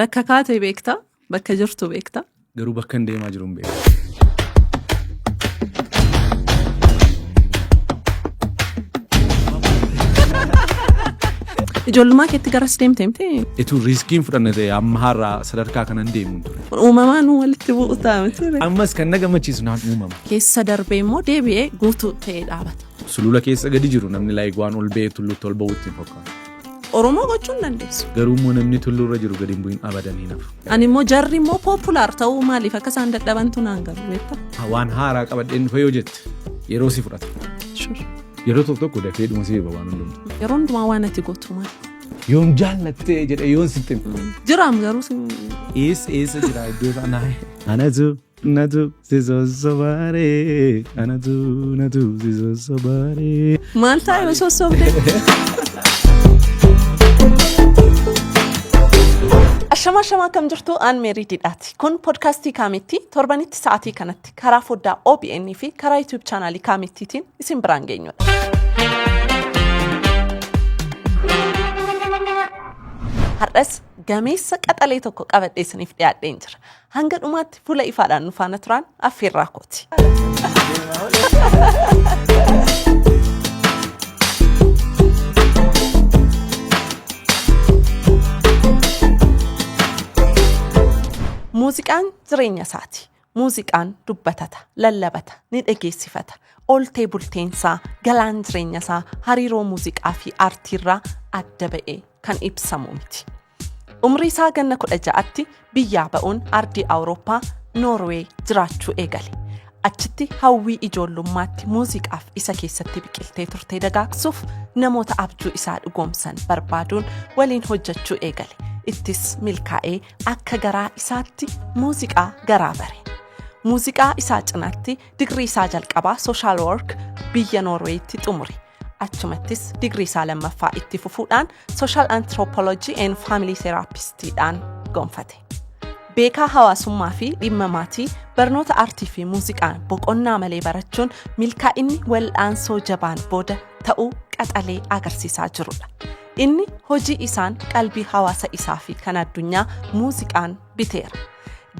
Bakka kaatee beektaa? Bakka jirtu beektaa? Garuu bakka hin deemaa jiru hin beeku. Ijoollummaa keetti garas deemtee miti? Etu riskiin fudhanne ta'e amma har'a sadarkaa kana hin deemu ture. Uumamaan walitti bu'uutaa miti? Ammas kan na gammachiisu naan uumama. Keessa darbee immoo deebi'ee guutuu ta'ee dhaabata. Sulula keessa gadi jiru namni laayigwaan ol ba'ee tulluutti ol ba'uutti hin fakkaatu. Oromoo gochuun dandeessu. Garuu immoo namni tulluurra jiru gadi hin bu'in abadanii nafu. Ani immoo jarri immoo poopulaar ta'uu maaliif akka isaan dadhabantu naan galu beektaa? Waan haaraa qabadheen dhufe yoo jette yeroo si fudhata. Yeroo tokko dafee dhuma si beeba waan hundumtu. Yeroo hundumaa waan ati gootu maali? Yoom jaallattee jedhe yoon sitti jiraam garuu eessa jira iddoo isaa naaye. Natu sisosobare natu sisosobare. Maal ta'a yoo sosobde? Ashama kam jirtu aan meeriidhaati. Kun podcastii Kaamitti torbanitti sa'aatii kanatti karaa foddaa OBN fi karaa YouTube chaanaalii Kaamittiitiin isin biraan geenyudha. Har'as gameessa qaxalee tokko qabadhee isiniif dhiyaadheen jira. Hanga dhumaatti fuula ifaadhaan nu faana turan affeerraa kooti. Muuziqaan jireenya isaati. Muuziqaan dubbatata, lallabata, ni dhageessifata. Oltee bulteensaa, galaan jireenya isaa hariiroo muuziqaa fi aartiirraa adda ba'ee kan ibsamu miti. Umrii isaa ganna 16tti biyyaa ba'uun ardii Awurooppaa Noorwee jiraachuu eegale. Achitti hawwii ijoollummaatti muuziqaaf isa keessatti biqiltee turtee dagaagsuuf namoota abjuu isaa dhugoomsan barbaaduun waliin hojjechuu eegale. Ittis milkaa'ee akka garaa isaatti muuziqaa garaa bare. Muuziqaa isaa cinaatti digrii isaa jalqabaa Social Work biyya Noorweetti xumure. Achumattis digrii isaa lammaffaa itti fufuudhaan Social Anthropology and Family Therapistidhaan gonfate. Beekaa hawaasummaa fi dhimma maatii barnoota aartii fi muuziqaan boqonnaa malee barachuun milkaa'inni wal'aansoo jabaan booda ta'uu qaxalee agarsiisaa jirudha. Inni hojii isaan qalbii hawaasa isaa fi kan addunyaa muuziqaan biteera.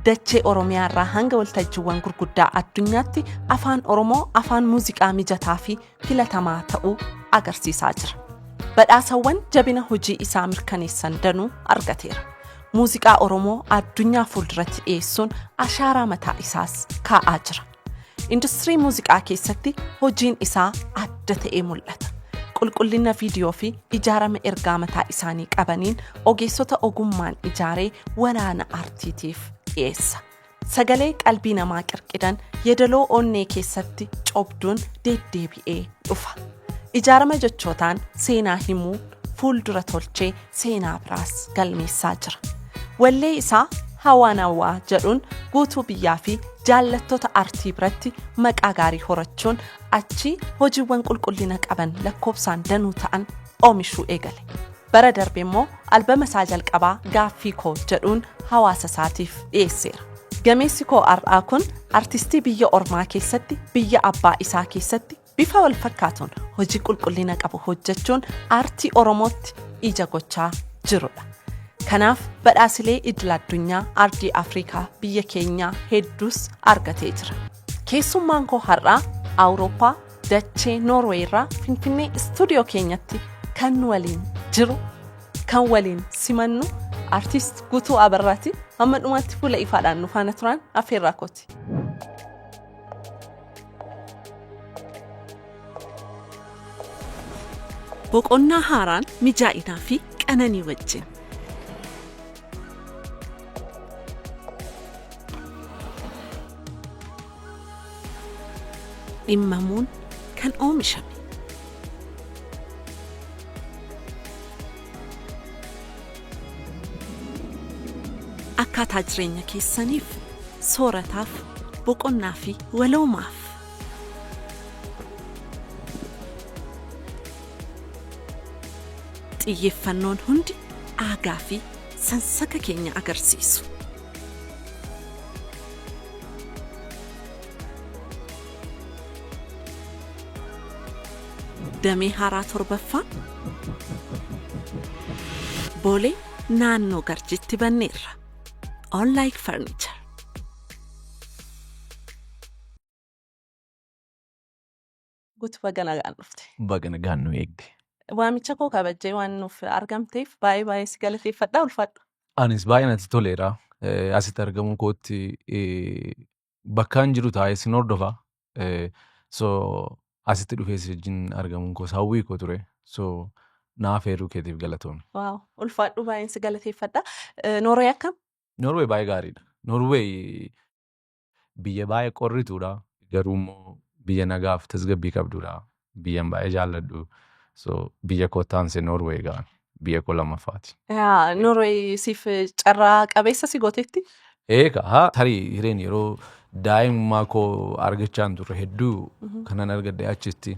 Dachee Oromiyaa irraa hanga waltajjiiwwan gurguddaa addunyaatti afaan Oromoo afaan muuziqaa mijataa fi filatamaa ta'uu agarsiisaa jira. Badhaasawwan jabina hojii isaa mirkaneessan danuu argateera. Muuziqaa Oromoo addunyaa fuulduratti dhiyeessuun ashaaraa mataa isaas kaa'aa jira. Industirii muuziqaa keessatti hojiin isaa adda ta'ee mul'ata. Qulqullina viidiyoo fi ijaarama ergaa mataa isaanii qabaniin ogeessota ogummaan ijaaree walaana aartiitiif dhiyeessa. Sagalee qalbii namaa qirqidan yeedaloo onnee keessatti cobduun deddeebi'ee dhufa. Ijaarama jechootaan seenaa himuu fuuldura tolchee seenaa biraas galmeessaa jira. Wallee isaa Hawaanawaa jedhuun guutuu biyyaa fi jaallattoota aartii biratti maqaa gaarii horachuun achi hojiiwwan qulqullina qaban lakkoofsaan danuu ta'an oomishuu eegale. Bara darbe immoo albama isaa jalqabaa Gaaffii koo jedhuun hawaasa isaatiif dhiyeesseera. Gameessi koo har'aa kun artistii biyya ormaa keessatti biyya abbaa isaa keessatti bifa wal fakkaatuun hojii qulqullina qabu hojjechuun aartii Oromootti ija gochaa jirudha. Kanaaf badhaasilee idil addunyaa aardii Afrikaa biyya keenyaa hedduus argatee jira. Keessummaan koo har'aa Awurooppaa dachee Noorwee irraa Finfinnee istuudiyoo keenyatti kan waliin jiru, kan waliin simannu artist Guutuu Abarraati. Amma dhumaatti fuula ifaadhaan nu faana turan affeerraa kooti. Boqonnaa haaraan mijaa'inaa fi qananii wajjin. Dhimmamuun kan oomishame. Akkaataa jireenya keessaniif, soorataaf, boqonnaa fi waloomaaf. Xiyyeeffannoon hundi aagaa fi sansaka keenya agarsiisu. Damee haaraa torbaffaa Boolee naannoo Garjitti banneerra. All like furniture. Guutuu baga nagaan dhufte. Baga nagaan nu eegde. Waamicha koo kabajjee waan nuuf argamteef baay'ee si galateeffadha ulfaadhu. Anis baay'ee natti toleera. Asitti argamuu kootti bakkaan jiru taa'ee sin hordofa. So asitti dhufee si wajjin argamuun koos hawwii koo ture. So naaf heeruu keetiif galatoomne. Waaw ulfaadhu baay'ee si galateeffadha. Noorwee akkam? Noorwee baay'ee gaariidha. Noorwee biyya baay'ee qorrituudha. Garuu immoo biyya nagaaf tasgabbii qabduudha. Biyyan baay'ee jaalladhu. So biyya koo taansee Noorwee ga'an. Biyya koo lammaffaati. Noorwee siif carraa qabeessa si gooteetti? Eegaa tarii hireen yeroo daa'imummaa koo argachaan ture hedduu kanan argadde achitti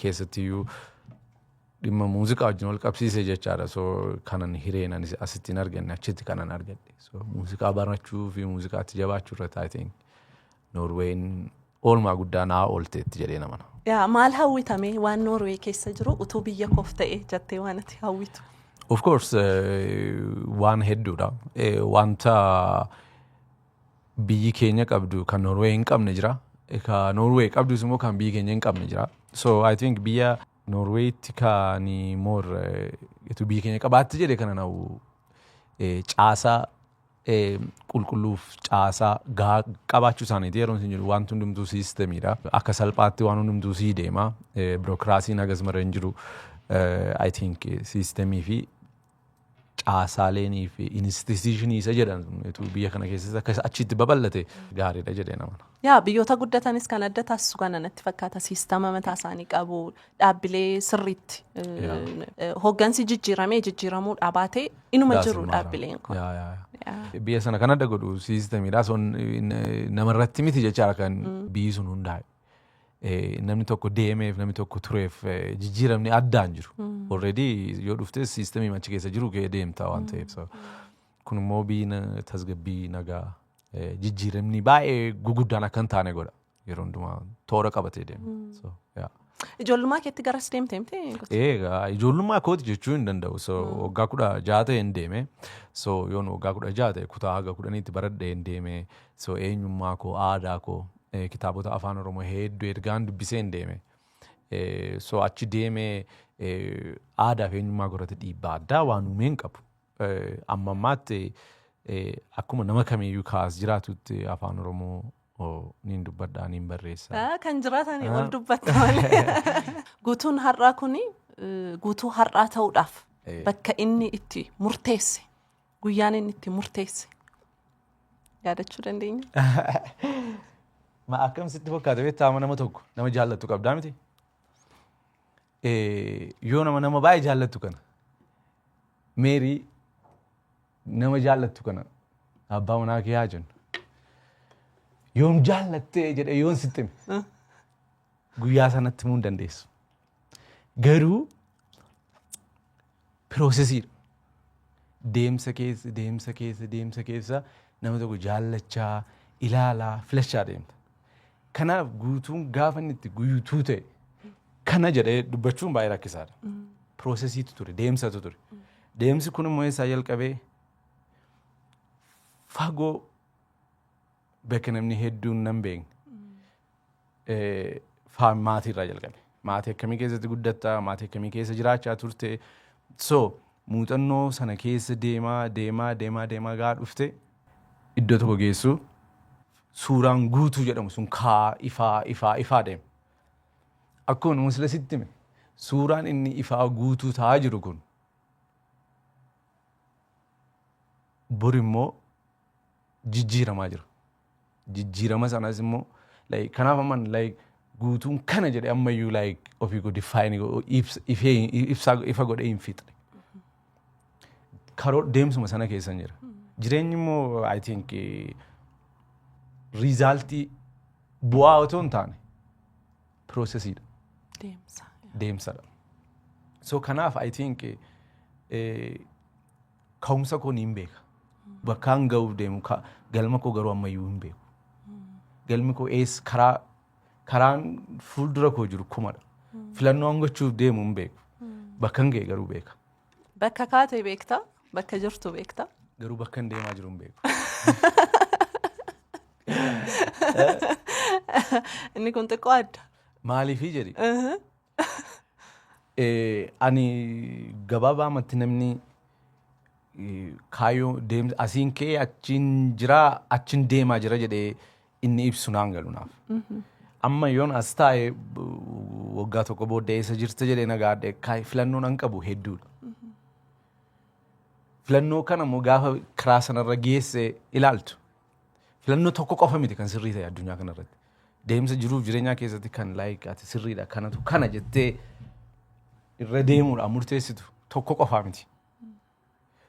keessattiyyuu dhimma muuziqaa wajjin wal qabsiisee jechaadha. So kanan hireen asitti hin arganne achitti kanan argadde. So muuziqaa barachuu fi muuziqaatti jabaachuu irratti I think Noorween oolmaa guddaa naa oolteetti jedhee namana. Maal hawwitame waan Noorwee keessa jiru utuu biyya koof ta'e jettee waan ati hawwitu? Of course waan hedduudha. Wanta biyyi keenya qabdu kan Noorwee hin qabne jira. Kan Noorwee qabdus immoo kan biyyi keenya hin qabne jira. So I think biyya Noorweetti kan utuu biyyi keenya qabaatti jedhee kanan hawwu caasaa qulqulluuf caasaa qabaachuu isaaniiti yeroo isin jiru wanti hundumtuu siistemiidha. Akka salphaatti waan hundumtuu sii deema. Birookiraasiin hagas mara hin jiru. I think siistemii fi caasaaleenii fi instituushinii isa jedhan biyya kana keessatti akka achitti babal'ate gaariidha jedhee namana. Biyyoota guddatanis kan adda taasisu kana natti fakkaata siistama mataa isaanii qabu dhaabbilee sirriitti hoggansi jijjiiramuu dhaabatee inuma jiru dhaabbileen kun. Biyya sana kan adda godhu siistamiidha. Namarratti miti jechaadha kan biyyi sun hundaa'e. Namni tokko deemeef namni tokko tureef jijjiiramni addaan jiru. Already yoo dhuftes siistemii achi keessa jiru kee deemta waan ta'eef. Kun immoo biyyi tasgabbii nagaa jijjiiramni baay'ee guguddaan akka hin taane godha. Yeroo hundumaa toora qabatee deema. Ijoollummaa keetti garas deemtee? Eegaa ijoollummaa kooti jechuu hin danda'u. Waggaa 16 ta'e hin deeme. Yoon waggaa 16 ta'e kutaa haga 10tti baradhee hin deeme. Eenyummaa koo aadaa koo kitaabota afaan Oromoo hedduu ergaan dubbisee hin deeme. Achi deemee aadaa fi eenyummaa korratti dhiibbaa addaa waan uumeen qabu. Amma ammaatti akkuma nama kamiiyyuu kaas jiraatutti afaan Oromoo niin dubbadhaa niin barreessa. Kan jiraatanii ol dubbatta malee. Guutuun har'aa kuni guutuu har'aa ta'uudhaaf bakka inni itti murteesse guyyaan inni itti murteesse yaadachuu dandeenya? Akkam sitti fakkaata beektaa nama tokko nama jaallattu qabdaa miti? Yoo nama baay'ee jaallattu kana Meerii nama jaallattu kana abbaa manaa kee haa jennu. Yoom jaallattee jedhee yoon sitti hime guyyaa sanatti himuu hin dandeessu. Garuu piroosesiidha. Deemsa keessa nama tokko jaallachaa ilaalaa filachaa deemta. Kanaaf guutuun gaafa inni itti guutuu ta'e kana jedhee dubbachuun baay'ee rakkisaadha. Piroosesiitu ture, deemsatu ture. Deemsi kun immoo eessaa jalqabee fagoo bakka namni hedduun nan beekne maatiirraa jalqabe. Maatii akkamii keessatti guddatta, maatii akkamii keessa jiraachaa turte. Muuxannoo sana keessa deemaa gaa dhufte iddoo tokko geessu suuraan guutuu jedhamu sun ifaa deema. Akkuma numusila sitti hime suuraan inni ifaa guutuu ta'aa jiru kun bor immoo jijjiiramaa jira. Jijjiirama sanas immoo kanaaf amman guutuun kana jedhe ammayyuu ofii ko ifa godhee hin fixne. Karoo deemsuma sana keessa jira. Jireenyi immoo I think riizaaltii bu'aa otoo hin taane piroosesiidha. Deemsadha. Kanaaf I think ka'umsa koo niin beeka. Bakkaan ga'uuf deemu galma koo garuu ammayyuu hin beeku. Galmi koo karaan fuuldura koo jiru kumadha. Filannoo gochuuf deemu hin beeku. Bakkan ga'e garuu beeka. Bakka kaatee beektaa? bakka jirtu beekta. Garuu bakka hin deemaa jiru hin beeku. Inni kun xiqqoo adda. Maaliifii jedhi? Ani gabaabaamatti namni kaayyoo deemsa asiin kee achiin jiraa achiin deemaa jira jedhee inni ibsu naan galu naaf. Amma yoon as taa'ee waggaa tokko booddee eessa jirta jedhee nagaadhe filannoon an qabu hedduudha. Filannoo kana immoo gaafa karaa sanarra geesse ilaaltu. Filannoo tokko qofa miti kan sirrii ta'e addunyaa kanarratti. Deemsa jiruuf jireenyaa keessatti kan ati sirriidha kanatu kana jettee irra deemuudha murteessitu tokko qofaa miti.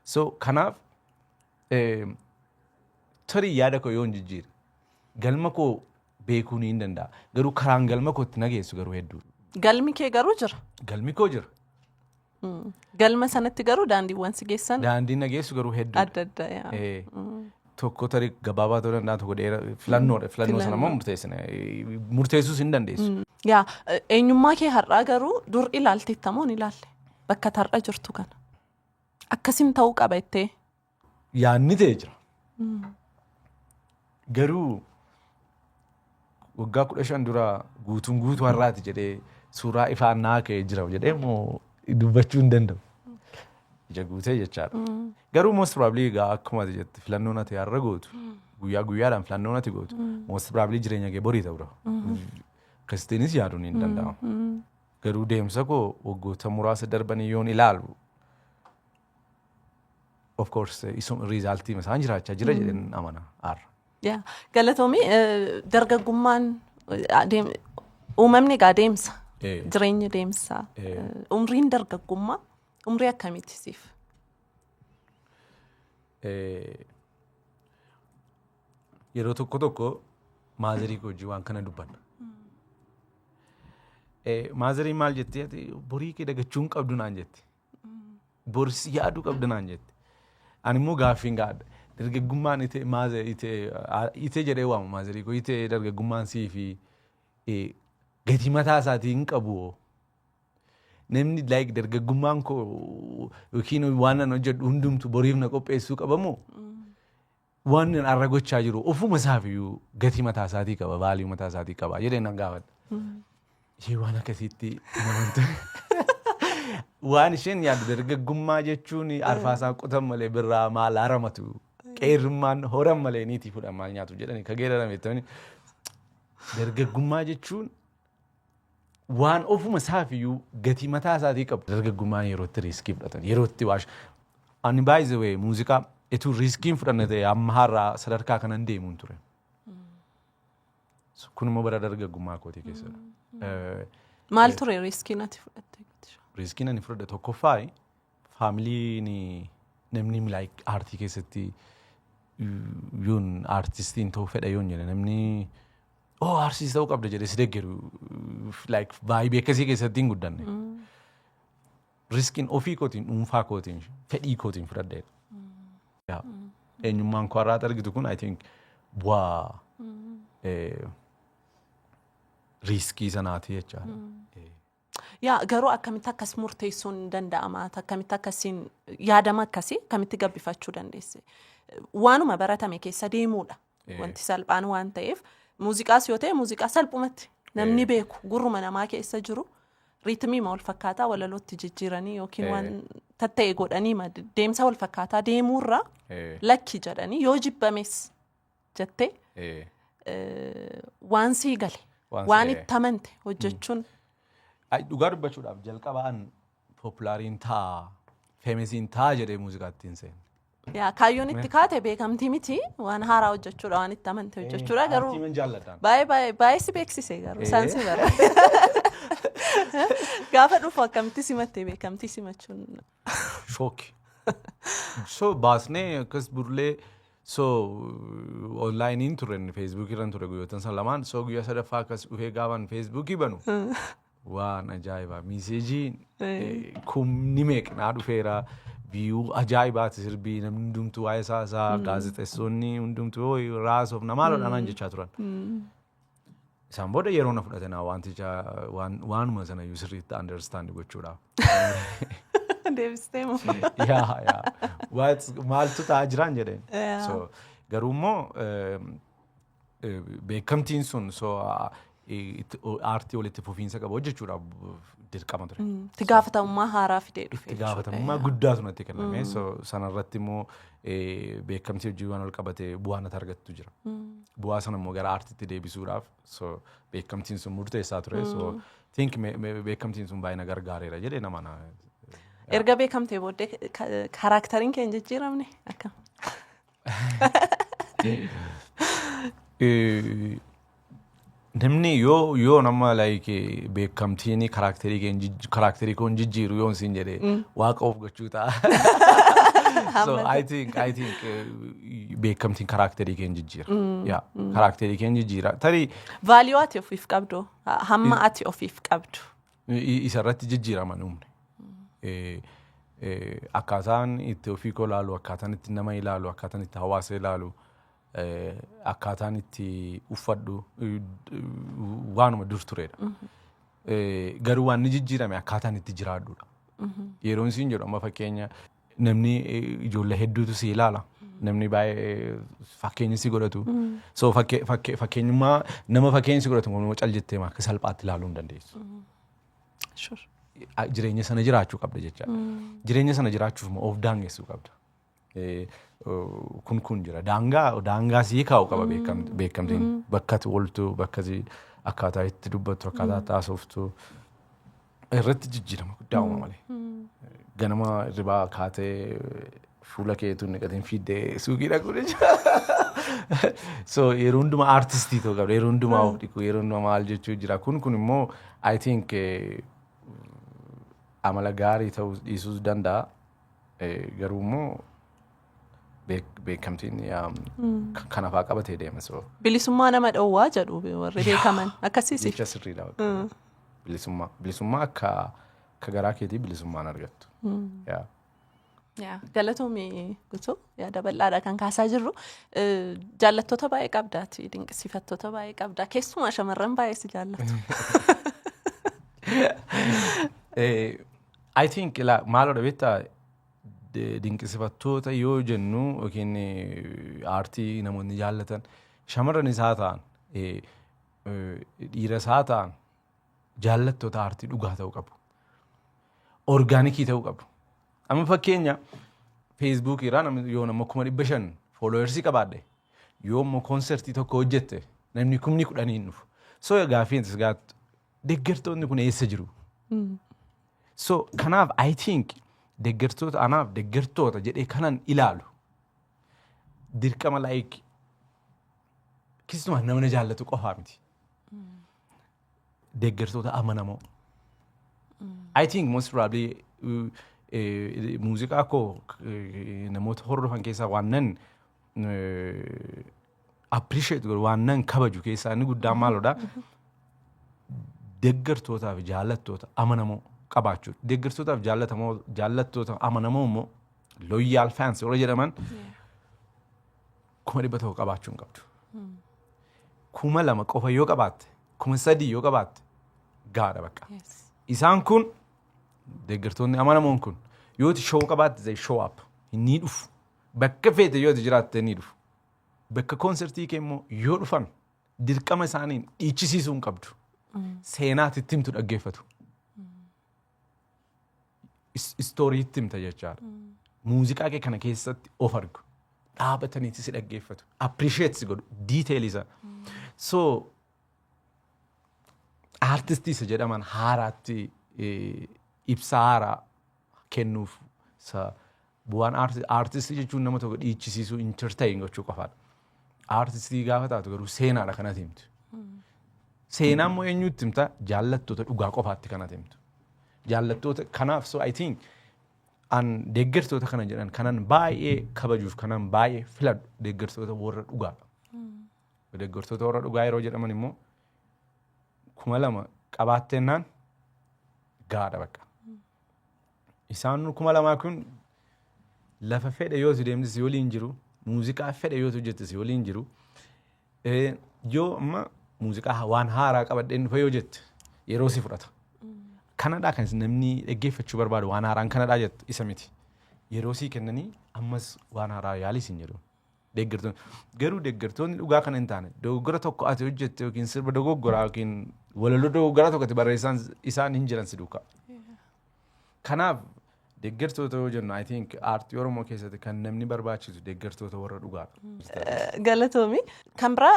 So kanaaf tarii yaada koo yoon jijjiire galma koo beekuu ni hin danda'a. Garuu karaan galma kootti nageessu garuu hedduudha. Galmi kee garuu jira. Galmi koo jira. Galma sanatti garuu daandiiwwan si geessan. Daandiin nageessu garuu hedduudha. Adda adda yaa. Tokko tarii gabaabaa ta'uu danda'a tokko dheeraa filannoodha. Filannoo sana immoo murteessuus hin dandeessu. Yaa eenyummaa kee har'aa garuu dur ilaalteetta moo hin ilaalle bakka har'a jirtu kana. Akkasiin ta'uu qaba jettee. Yaanni ta'e jira. Garuu waggaa 15 dura guutuu har'aati jedhee suuraa ifaan naa ka'ee jira jedhee moo dubbachuu hin danda'u. Ija guutee jechaadha. Garuu most probably egaa akkuma ati jette filannoon ati har'a gootu guyyaa guyyaadhaan filannoon ati gootu most probably jireenya kee borii ta'udha. Akkasittiinis yaaduun hin danda'amu. Garuu deemsa koo waggoota muraasa darbanii yoon ilaalu of course riizaaltii isaan jiraachaa jira jedheen amana har'a. Galatoomii dargaggummaan uumamni egaa deemsa. Jireenya deemsaa. Umriin dargaggummaa umrii akkamiiti siif? Yeroo tokko maazarii koo wajjin waan kana dubbanna. Maazarii maal jettee borii kee dagachuu hin qabdu naan jetti. Boris yaaduu qabdu naan jetti. Ani immoo gaaffiin gaadha. Dargaggummaan itee jedhee waamu maazarii koo itee dargaggummaan sii fi gatii mataa isaatii hin qabu. Namni dargaggummaan koo yookiin waan nan hojjedhu hundumtu boriif na qopheessuu qabamu waan nan har'a gochaa jiru ofuma isaafiyyuu gatii mataa isaatii qaba vaalii mataa isaatii qaba jedhee nan gaafadha. Waan akkasiitti waan isheen yaaddu dargaggummaa jechuun arfaasaa qotan malee birraa maal haramatu qeerrummaan horan malee niitii fudhan maal nyaatu jedhanii kageerarame ta'anii dargaggummaa jechuun waan ofuma isaafiyyuu gatii mataa isaatii qabu. Dargaggummaan yerootti riiskii fudhatan yerootti waash. Ani by the way muuziqaa etuu riiskiin fudhanne ta'e amma har'aa sadarkaa kanan deemuun ture. Kun immoo bara dargaggummaa kootii keessadha. Maal ture riiskiin ati fudhatte? Riiskiin ani fudhadhe tokkoffaa faamiliin namni aartii keessatti yoon aartistiin ta'uu fedha yoon jedhe namni aartiist ta'uu qabda jedhee si deeggaru vaaybii akkasii keessatti hin guddanne. Riiskiin ofii kootiin dhuunfaa kootiin fedhii kootiin fudhadheedha. Eenyummaan koo har'aatti argitu kun I think bu'aa riiskii sanaati jechaadha. Garuu akkamitti akkas murteessuun danda'ama? Akkamitti akkasiin yaadama akkasii akkamitti gabbifachuu dandeesse? Waanuma baratame keessa deemuudha. Wanti salphaan waan ta'eef muuziqaas yoo ta'e muuziqaa salphumatti namni beeku gurruma namaa keessa jiru riitmii wal fakkaataa walalootti jijjiiranii yookiin waan tatta'e godhanii deemsa wal fakkaataa deemuurra lakki jedhanii yoo jibbames jettee waan sii gale waan itti amante hojjechuun. Dhugaa dubbachuudhaaf jalqabaan poopulaariin ta'a feemesiin ta'a jedhee muuziqaatti hin seenne. Kaayyoon itti kaate beekamtii miti waan haaraa hojjechuudha waan itti amante hojjechuudha garuu baay'ee si beeksise garuu isaan si bara. Gaafa dhufu akkamitti simattee beekamtii simachuun. Shooki. So baasnee akkas burlee onlaayiniin turre feesbuukirran ture guyyoota san lamaan guyyaa sadaffaa akkas dhufee gaafan feesbuukii banu. Waan ajaa'ibaa miiseejiin kumni meeqnaa dhufeera biyyuu ajaa'ibaati sirbii namni hundumtuu waa'ee isaa gaazexeessonni hundumtuu raasoof namaa lodhanaan jechaa turan. Isaan booda yeroo na fudhate naa waanuma sana iyyuu sirriitti understand gochuudhaaf. Deebistee moo? Maaltu ta'aa jiraan jedheen. Yeah. So garuu immoo beekamtiin sun aartii walitti fufiinsa qabu hojjechuudhaaf dirqama ture. Itti gaafatamummaa haaraa fidee dhufe. Itti gaafatamummaa guddaatu natti kenname. So sanarratti immoo beekamtii hojii waan ol qabate bu'aa natti argattu jira. Bu'aa sana immoo gara aartiitti deebisuudhaaf so beekamtiin sun murteessaa ture. So think beekamtiin sun baay'ee na gargaareera jedhee nama na. Erga beekamtee booddee karaakteriin keenya jijjiiramne akkam? Namni yoo nama like beekamtiin karakterii koon jijjiiru yoon siin jedhee waaqa of gochuu ta'a. So I think beekamtiin karakterii keen jijjiira. Karakterii keen jijjiira. Tarii Vaaliyuu ati ofiif qabdu hamma ati ofiif qabdu. Isarratti jijjiirama nuumne. Akkaataan itti ofii koo ilaalu, akkaataan itti nama ilaalu, akkaataan itti hawaasa ilaalu, akkaataan itti uffadhu waanuma dur turedha. Garuu waan ni jijjiirame akkaataan itti jiraadhudha. Yeroon siin jedhu amma fakkeenya namni ijoollee hedduutu si ilaala. Namni baay'ee fakkeenya si godhatu. So fakkeenyummaa nama fakkeenya si godhatu immoo cal jettee akka salphaatti ilaaluu hin dandeessu. Jireenya sana jiraachuu qabda jecha. Jireenya sana jiraachuuf immoo of daangessuu qabda. Kun jira. Daangaa sii kaa'u qaba beekamtiin. Bakka ati ooltu, bakka akkaataa itti dubbattu, akkaataa taasoftu irratti jijjiirama guddaa uuma malee. Ganama ribaa kaatee fuula keetu niqatiin fiiddee suuqii dhaquu jecha. So yeroo hundumaa aartistii ta'uu qabda. Yeroo hundumaa of dhiqu, yeroo hundumaa maal jechuu jira. Kun immoo I think amala gaarii ta'uu dhiisuus danda'a. Garuu immoo beekamtiin kanafaa qabatee deema. Bilisummaa nama dhowwaa jedhu warri beekaman akkasiisi. Jecha sirriidha. Bilisummaa akka garaa keetii bilisummaan argattu. Galatoomii guutuu yaada bal'aadha kan kaasaa jirru. Jaallattoota baay'ee qabdaati. Dinqisiifattoota baay'ee qabdaa. Keessumaa shamarran baay'ee si jaallatu. I think maaloo dhabeettaa dinqisiifattoota yoo jennu yookiin aartii namoonni jaallatan shamarran isaa ta'an dhiira isaa ta'an jaallattoota aartii dhugaa ta'uu qabu. Orgaanikii ta'uu qabu. Amma fakkeenya feesbuukii irraa yoo nama 500 fooloowersii qabaadhe yoo immoo koonsertii tokko hojjette namni 10,000 hin dhufu. So gaafiin gaattu deeggartoonni kun eessa jiru? So kanaaf I think deeggartoota jedhee kanan ilaalu dirqama like keessumaa nama jaallatu qofaa miti. Deeggartoota amanamoo. I think most probably muuziqaa koo namoota hordofan keessaa waanan appreciate godhu waanan kabaju keessaa inni guddaan maalodha. Deeggartootaa fi jaallattoota amanamoo qabaachuu. Deeggartootaa fi jaallattoota amanamoo immoo loyal fans warra jedhaman 100 qabaachuu hin qabdu. 2,000 qofa yoo qabaatte 3,000 yoo qabaatte gaadha bakka. Isaan kun deeggartoonni amanamoon kun yoo show qabaatte they show up. Inni dhufu. Bakka feete yoo jiraatte ni dhufu. Bakka konsertii kee immoo yoo dhufan dirqama isaaniin dhiichisiisuu hin qabdu. Seenaatti itti himtu dhaggeeffatu. Istoorii itti himta jechaadha. Muuziqaa kee kana keessatti of argu. Dhaabataniitti si dhaggeeffatu. Appreciate si godhu. Detail isa. So aartistii isa jedhaman haaraatti ibsa haaraa kennuuf bu'aan aartistii jechuun nama tokko dhiichisiisuu entertain gochuu qofaadha. Aartistii gaafa taatu garuu seenaadha kanatti himtu. Seenaan immoo eenyutti himta? Jaallattoota dhugaa qofaatti kanatti himtu. Jaallattoota kanaaf so I think deeggartoota kana jedhan kanan baay'ee kabajuuf kanan baay'ee filadhu deeggartoota warra dhugaadha. Deeggartoota warra dhugaa yeroo jedhaman immoo 2,000 qabaattennaan gaadha bakka. Isaan 2,000 kun lafa fedhe yoo deemte si waliin jiru, muuziqaa fedhe yoo hojjette si waliin jiru, yoo amma muuziqaa waan haaraa qabadheen dhufe yoo jette yeroo si fudhata. kanadhaa kan namni dhaggeeffachuu barbaadu waan haaraan kanadhaa jettu isa miti. Yeroo sii kennanii ammas waan haaraa yaalii siin jedhu. Deeggartoonni dhugaa kana hin taane dogoggora tokko ati hojjette yookiin sirba dogoggoraa yookiin walaloo dogoggoraa tokkotti barreessaan isaan hin jiran si duukaa. Kanaaf deeggartoota yoo jennu I think aartii Oromoo keessatti kan namni barbaachisu deeggartoota warra dhugaadha. Galatoomi. Kan biraa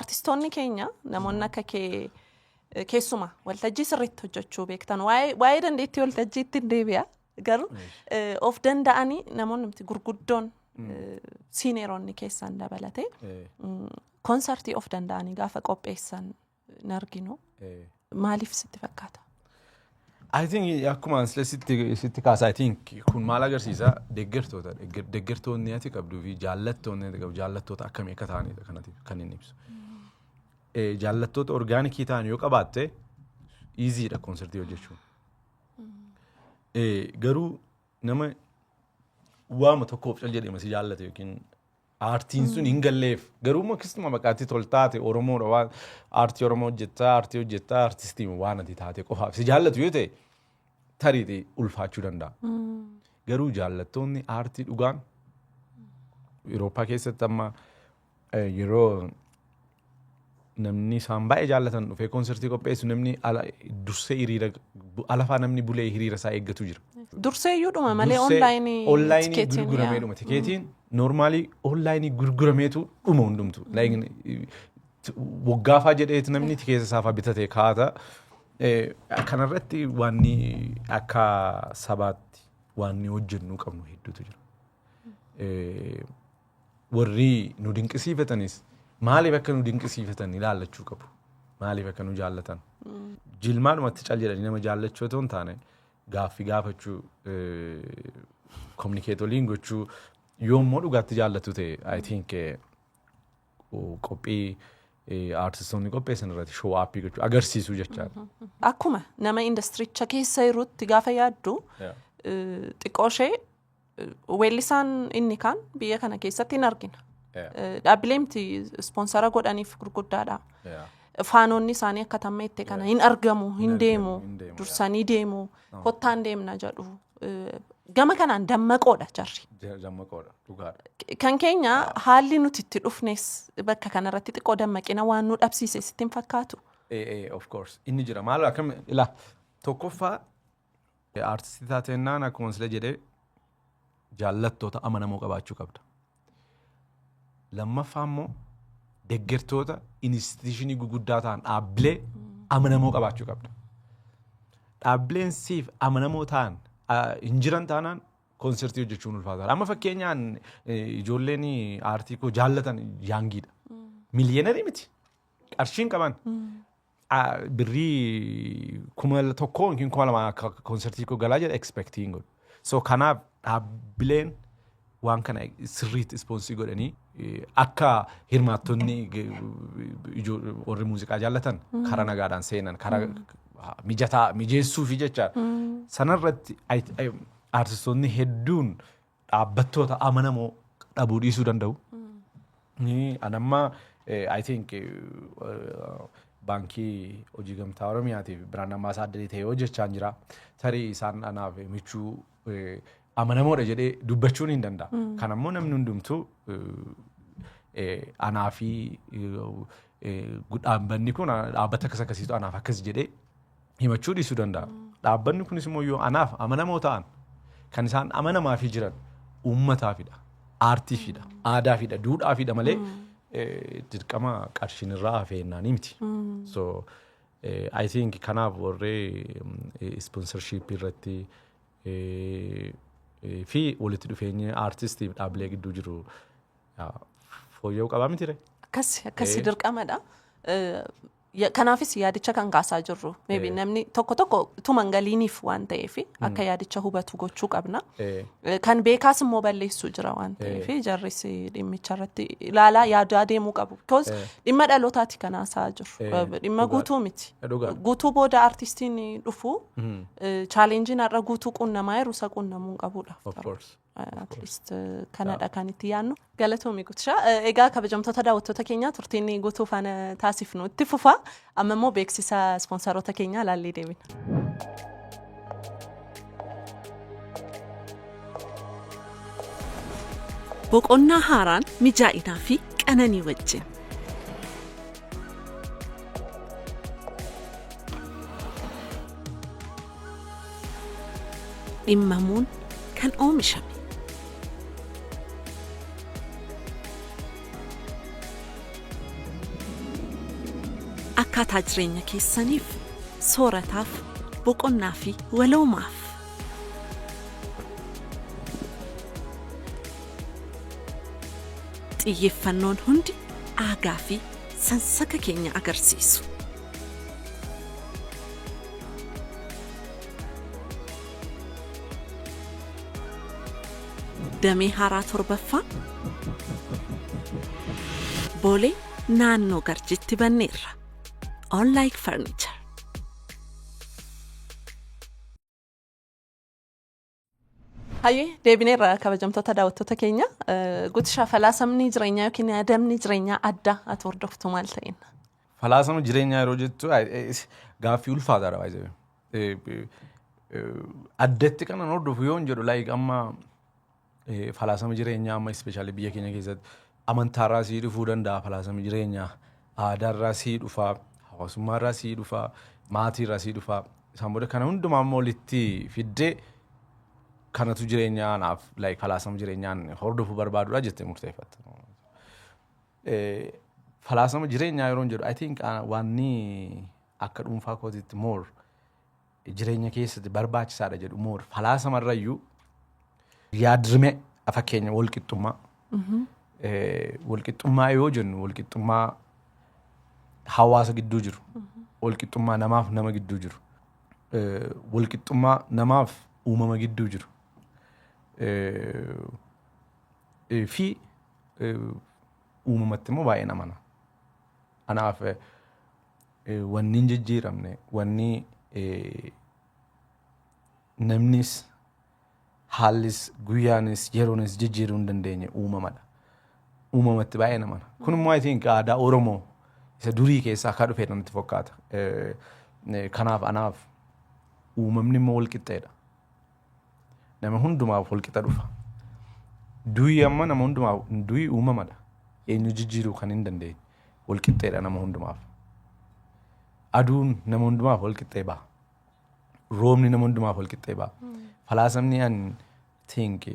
artistoonni keenya namoonni akka keessuma waltajjii sirriitti hojjechuu beektan waa'ee dandeettii waltajjiitti deebi'a garuu of danda'anii namoonni gurguddoon siineeronni keessan dabalate konsartii of danda'anii gaafa qopheessan hin arginu. Maaliif sitti fakkaata? I think akkuma sitti kaasa I think kun maal agarsiisa deeggartoonni ati qabduu fi jaallattoonni ati qabdu jaallattoota akkamii akka ta'anidha kanatti kan inni ibsu. Jaallattoota orgaanikii ta'an yoo qabaatte easyidha konsertii hojjechuun. Garuu nama waama tokkoof cal jedhee masi jaallate yookiin aartiin sun hin galleef garuu akkasuma maqaatti toltaate Oromoodha waan aartii Oromoo hojjettaa aartistii waan ati taate qofaaf si jaallatu yoo ta'e tariitii ulfaachuu danda'a. Garuu jaallattoonni aartii dhugaan Awurooppaa keessatti amma yeroo namni isaan baay'ee jaallatan dhufee konsertii qopheessu namni dursee hiriira alafaa namni bulee hiriira isaa eeggatu jira. Dursee iyyuudhuma malee onlaayinii gurgurameedhuma tikeetiin normaalii onlaayinii gurgurameetu dhuma hundumtu. Waggaafaa jedheeti namni tikeessa isaafaa bitatee kaata. Kanarratti waanni akka sabaatti waanni hojjennuu qabnu hedduutu jira. Warri nu dinqisiifatanis maaliif akka nu dinqisiifatan ilaallachuu qabu. Maaliif akka nu jaallatan. Jilmaadhumatti cal jedhanii nama jaallachuu otoo hin taane gaaffii gaafachuu kominikeetoliin gochuu yoommoo dhugaatti jaallatu ta'e I think qophii artistoonni qopheessan irratti show appii gochuu agarsiisuu jechaadha. Akkuma nama indastiricha keessa jirutti gaafa yaaddu xiqqoo ishee weellisaan inni kaan biyya kana keessatti hin argina. Dhaabbileemti ispoonsara godhaniif gurguddaadha. Faanonni isaanii akka tammeette kana hin argamu, hin deemu, dursanii deemu, kottaan deemna jedhu. Gama kanaan dammaqoodha jarri. Dammaqoodha, dhugaadha. Kan keenya haalli nuti itti dhufnes bakka kanarratti xiqqoo dammaqina waan nu dhabsiise sitti hin fakkaatu? Of course. Inni jira. Maal akkam ilaa tokkoffaa aartistii taatennaan akkuma sila jedhee jaallattoota amanamoo qabaachuu qabda. Lammaffaa immoo deeggartoota instituushinii guguddaa ta'an dhaabbilee amanamoo qabaachuu qabda. Dhaabbileen siif amanamoo ta'an hin jiran taanaan konsertii hojjechuun ulfaataadha. Amma fakkeenyaan ijoolleen aartii koo jaallatan yaangiidha. Miliyeenarii miti. Qarshiin qaban. Birrii 1,000 yookiin 2,000 akka konsertii koo galaa jedha expectiin godhu. So kanaaf dhaabbileen waan kana sirriitti ispoonsii godhanii akka hirmaattonni warri muuziqaa jaallatan karaa nagaadhaan seenan karaa mijeessuufi jechaadha. Sanarratti artistoonni hedduun dhaabbattoota amanamoo dhabuu dhiisuu danda'u. Anammaa I think baankii hojii gamtaa Oromiyaatiif biraan ambaasaaddarii ta'ee hojjechaa jira. Tarii isaan anaaf michuu amanamoodha jedhee dubbachuun hin danda'a. Kan ammoo namni hundumtuu anaa fi dhaabbanni kun dhaabbata akkas akkasiitu anaaf akkas jedhee himachuu dhiisuu danda'a. Dhaabbanni kunis immoo yoo anaaf amanamoo ta'an kan isaan amanamaafii jiran uummataafidha, aartiifidha, aadaafidha, duudhaafidha malee dirqama qarshiin irraa hafeennaanii miti. So I think kanaaf warree sponsorship irratti fi walitti dhufeenya aartistiif dhaabbilee gidduu jiru fooyya'uu qabaa miti ree? Akkasi dirqamadha. Kanaafis yaadicha kan kaasaa jirru. Maybe namni tokko tuman galiiniif waan ta'eef akka yaadicha hubatu gochuu qabna. Kan beekaas immoo balleessuu jira waan ta'eef jarris dhimmicha irratti ilaalaa yaadaa deemuu qabu. Because dhimma dhalootaati kan haasaa jiru. Dhimma guutuu miti. Guutuu booda artistiin dhufu chaalenjiin har'a guutuu qunnamaa jiru isa qunnamuu qabudha. at least kanadha kan itti yaannu galatoomii guutisha egaa kabajamtoota daawwattoota keenya turtiin guutuu faana taasifnu itti fufa amma immoo beeksisa sponsorota keenya laallee deebina. Boqonnaa haaraan mijaa'inaa fi qananii wajjin. Dhimmamuun kan oomishame. Akkaataa jireenya keessaniif, soorataaf, boqonnaa fi waloomaaf. Xiyyeeffannoon hundi aagaa fi sansaka keenya agarsiisu. Damee haaraa torbaffaa Boolee naannoo Garjitti banneerra. On like furniture. Hayyee deebineerra kabajamtoota daawwattoota keenya guutisha falaasamni jireenyaa yookiin adamni jireenyaa adda ati hordoftu maal ta'in? Falaasama jireenyaa yeroo jettu gaaffii ulfaataadha baay'ee. Addatti kanan hordofu yoon jedhu like amma falaasama jireenyaa amma especially biyya keenya keessatti amantaarraa sii dhufuu danda'a falaasama jireenyaa aadaarraa sii dhufaa hawaasummaarraa sii dhufaa maatiirraa sii dhufaa isaan booda kana hundumaa immoo walitti fiddee kanatu jireenyaa naaf like falaasama jireenyaan hordofuu barbaadudha jettee murteeffatta. Falaasama jireenyaa yeroo jedhu I think wanni akka dhuunfaa kootiitti more jireenya keessatti barbaachisaadha jedhu more falaasamarrayyuu yaadrimee fakkeenya walqixxummaa. Walqixxummaa yoo jennu walqixxummaa hawaasa gidduu jiru. Walqixxummaa namaaf nama gidduu jiru. Walqixxummaa namaaf uumama gidduu jiru. Fi uumamatti immoo baay'ee namana. Anaaf wanni hin jijjiiramne wanni namnis haallis guyyaanis yeroonis jijjiiruu hin dandeenye uumamadha. Uumamatti baay'ee namana. Kun immoo I think aadaa Oromoo isa durii keessaa akka dhufee natti fakkaata. Kanaaf anaaf uumamni immoo walqixxeedha. Nama hundumaaf walqixa dhufa. Du'i amma nama hundumaaf du'i uumamadha. Eenyu jijjiiruu kan hin dandeenye walqixxeedha nama hundumaaf. Aduun nama hundumaaf walqixxee ba'a. Roobni nama hundumaaf walqixxee ba'a. Falaasamni an think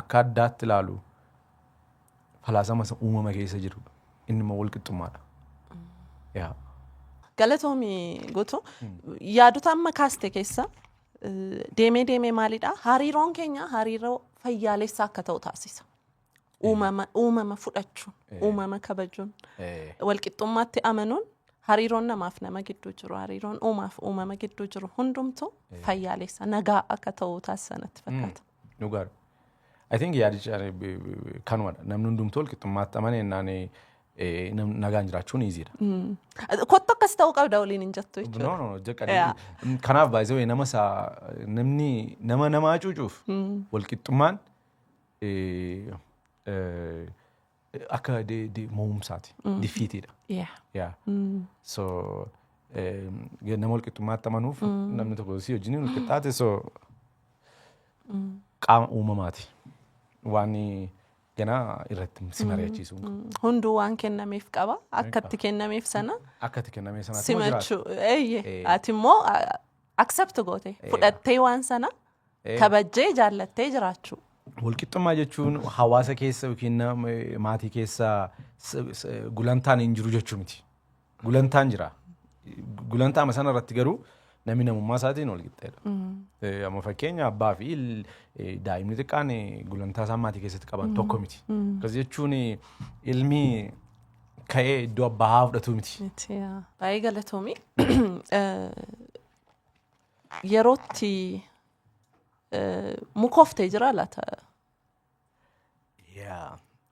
akka addaatti ilaalu falaasama uumama keessa jiru inni immoo walqixxummaadha. Galatoomii guutuu yaadota amma kaaste keessa deemee maalidha? Hariiroon keenya hariiroo fayyaalessaa akka ta'u taasisa. Uumama fudhachuun, uumama kabajuun, walqixxummaatti amanuun hariiroon namaaf nama gidduu jiru, hariiroon uumaaf uumama gidduu jiru hundumtuu fayyaalessa nagaa akka ta'u taasisa natti fakkaata. Dhugaadha. I think yaadicha kanumadha. Namni hundumtuu walqixxummaatti amanennaan nagaan jiraachuun easiidha. Kottu akkas ta'uu qabda waliin hin jettu jechuudha. No. Kanaaf baay'ee namni nama cuucuuf walqixxummaan akka mo'umsaati. Diffiitidha. So nama walqixxummaatti amanuuf namni tokko si wajjin walqixxaate so qaama uumamaati. Waan ganaa irratti si mari'achiisu. Hunduu waan kennameef qaba. Akkatti kennameef sana. Akkatti kennameef sana. Simachuu. Ati immoo accept goote. Fudhattee waan sana kabajjee jaallattee jiraachuu. Walqixxummaa jechuun hawaasa keessa yookiin maatii keessa gulantaan hin jiru jechuu miti. Gulantaan jira. Gulantaa sana irratti garuu namni namummaa isaatiin walqixxeedha. Amma fakkeenya abbaa fi daa'imni xiqqaan gulantaa isaan maatii keessatti qaban tokko miti. Akkas jechuun ilmi ka'ee iddoo abbaa haa fudhatu miti. Baay'ee galatoomii. Yerootti mukooftee jira laata?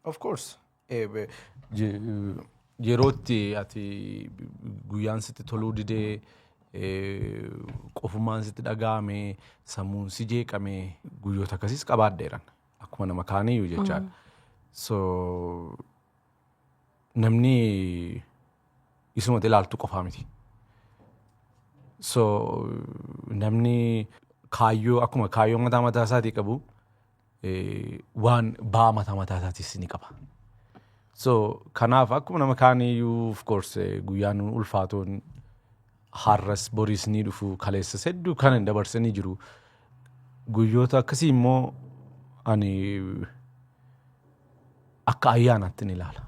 Of course. Yerootti ati guyyaan sitti toluu didee qofummaan sitti dhaga'ame sammuun si jeeqame guyyoota akkasiis qabaadheeran akkuma nama kaaniyyuu jechaadha. So namni isumatti ilaaltu qofaa miti. So namni kaayyoo akkuma kaayyoo mataa isaatii qabu waan ba'aa mataa isaatis ni qaba. So kanaaf akkuma nama kaaniyyuu of course guyyaan ulfaatoon har'as boriis ni dhufu kaleessas hedduu kan hin dabarsanii jiru. Guyyoota akkasii immoo ani akka ayyaanaatti ni ilaala.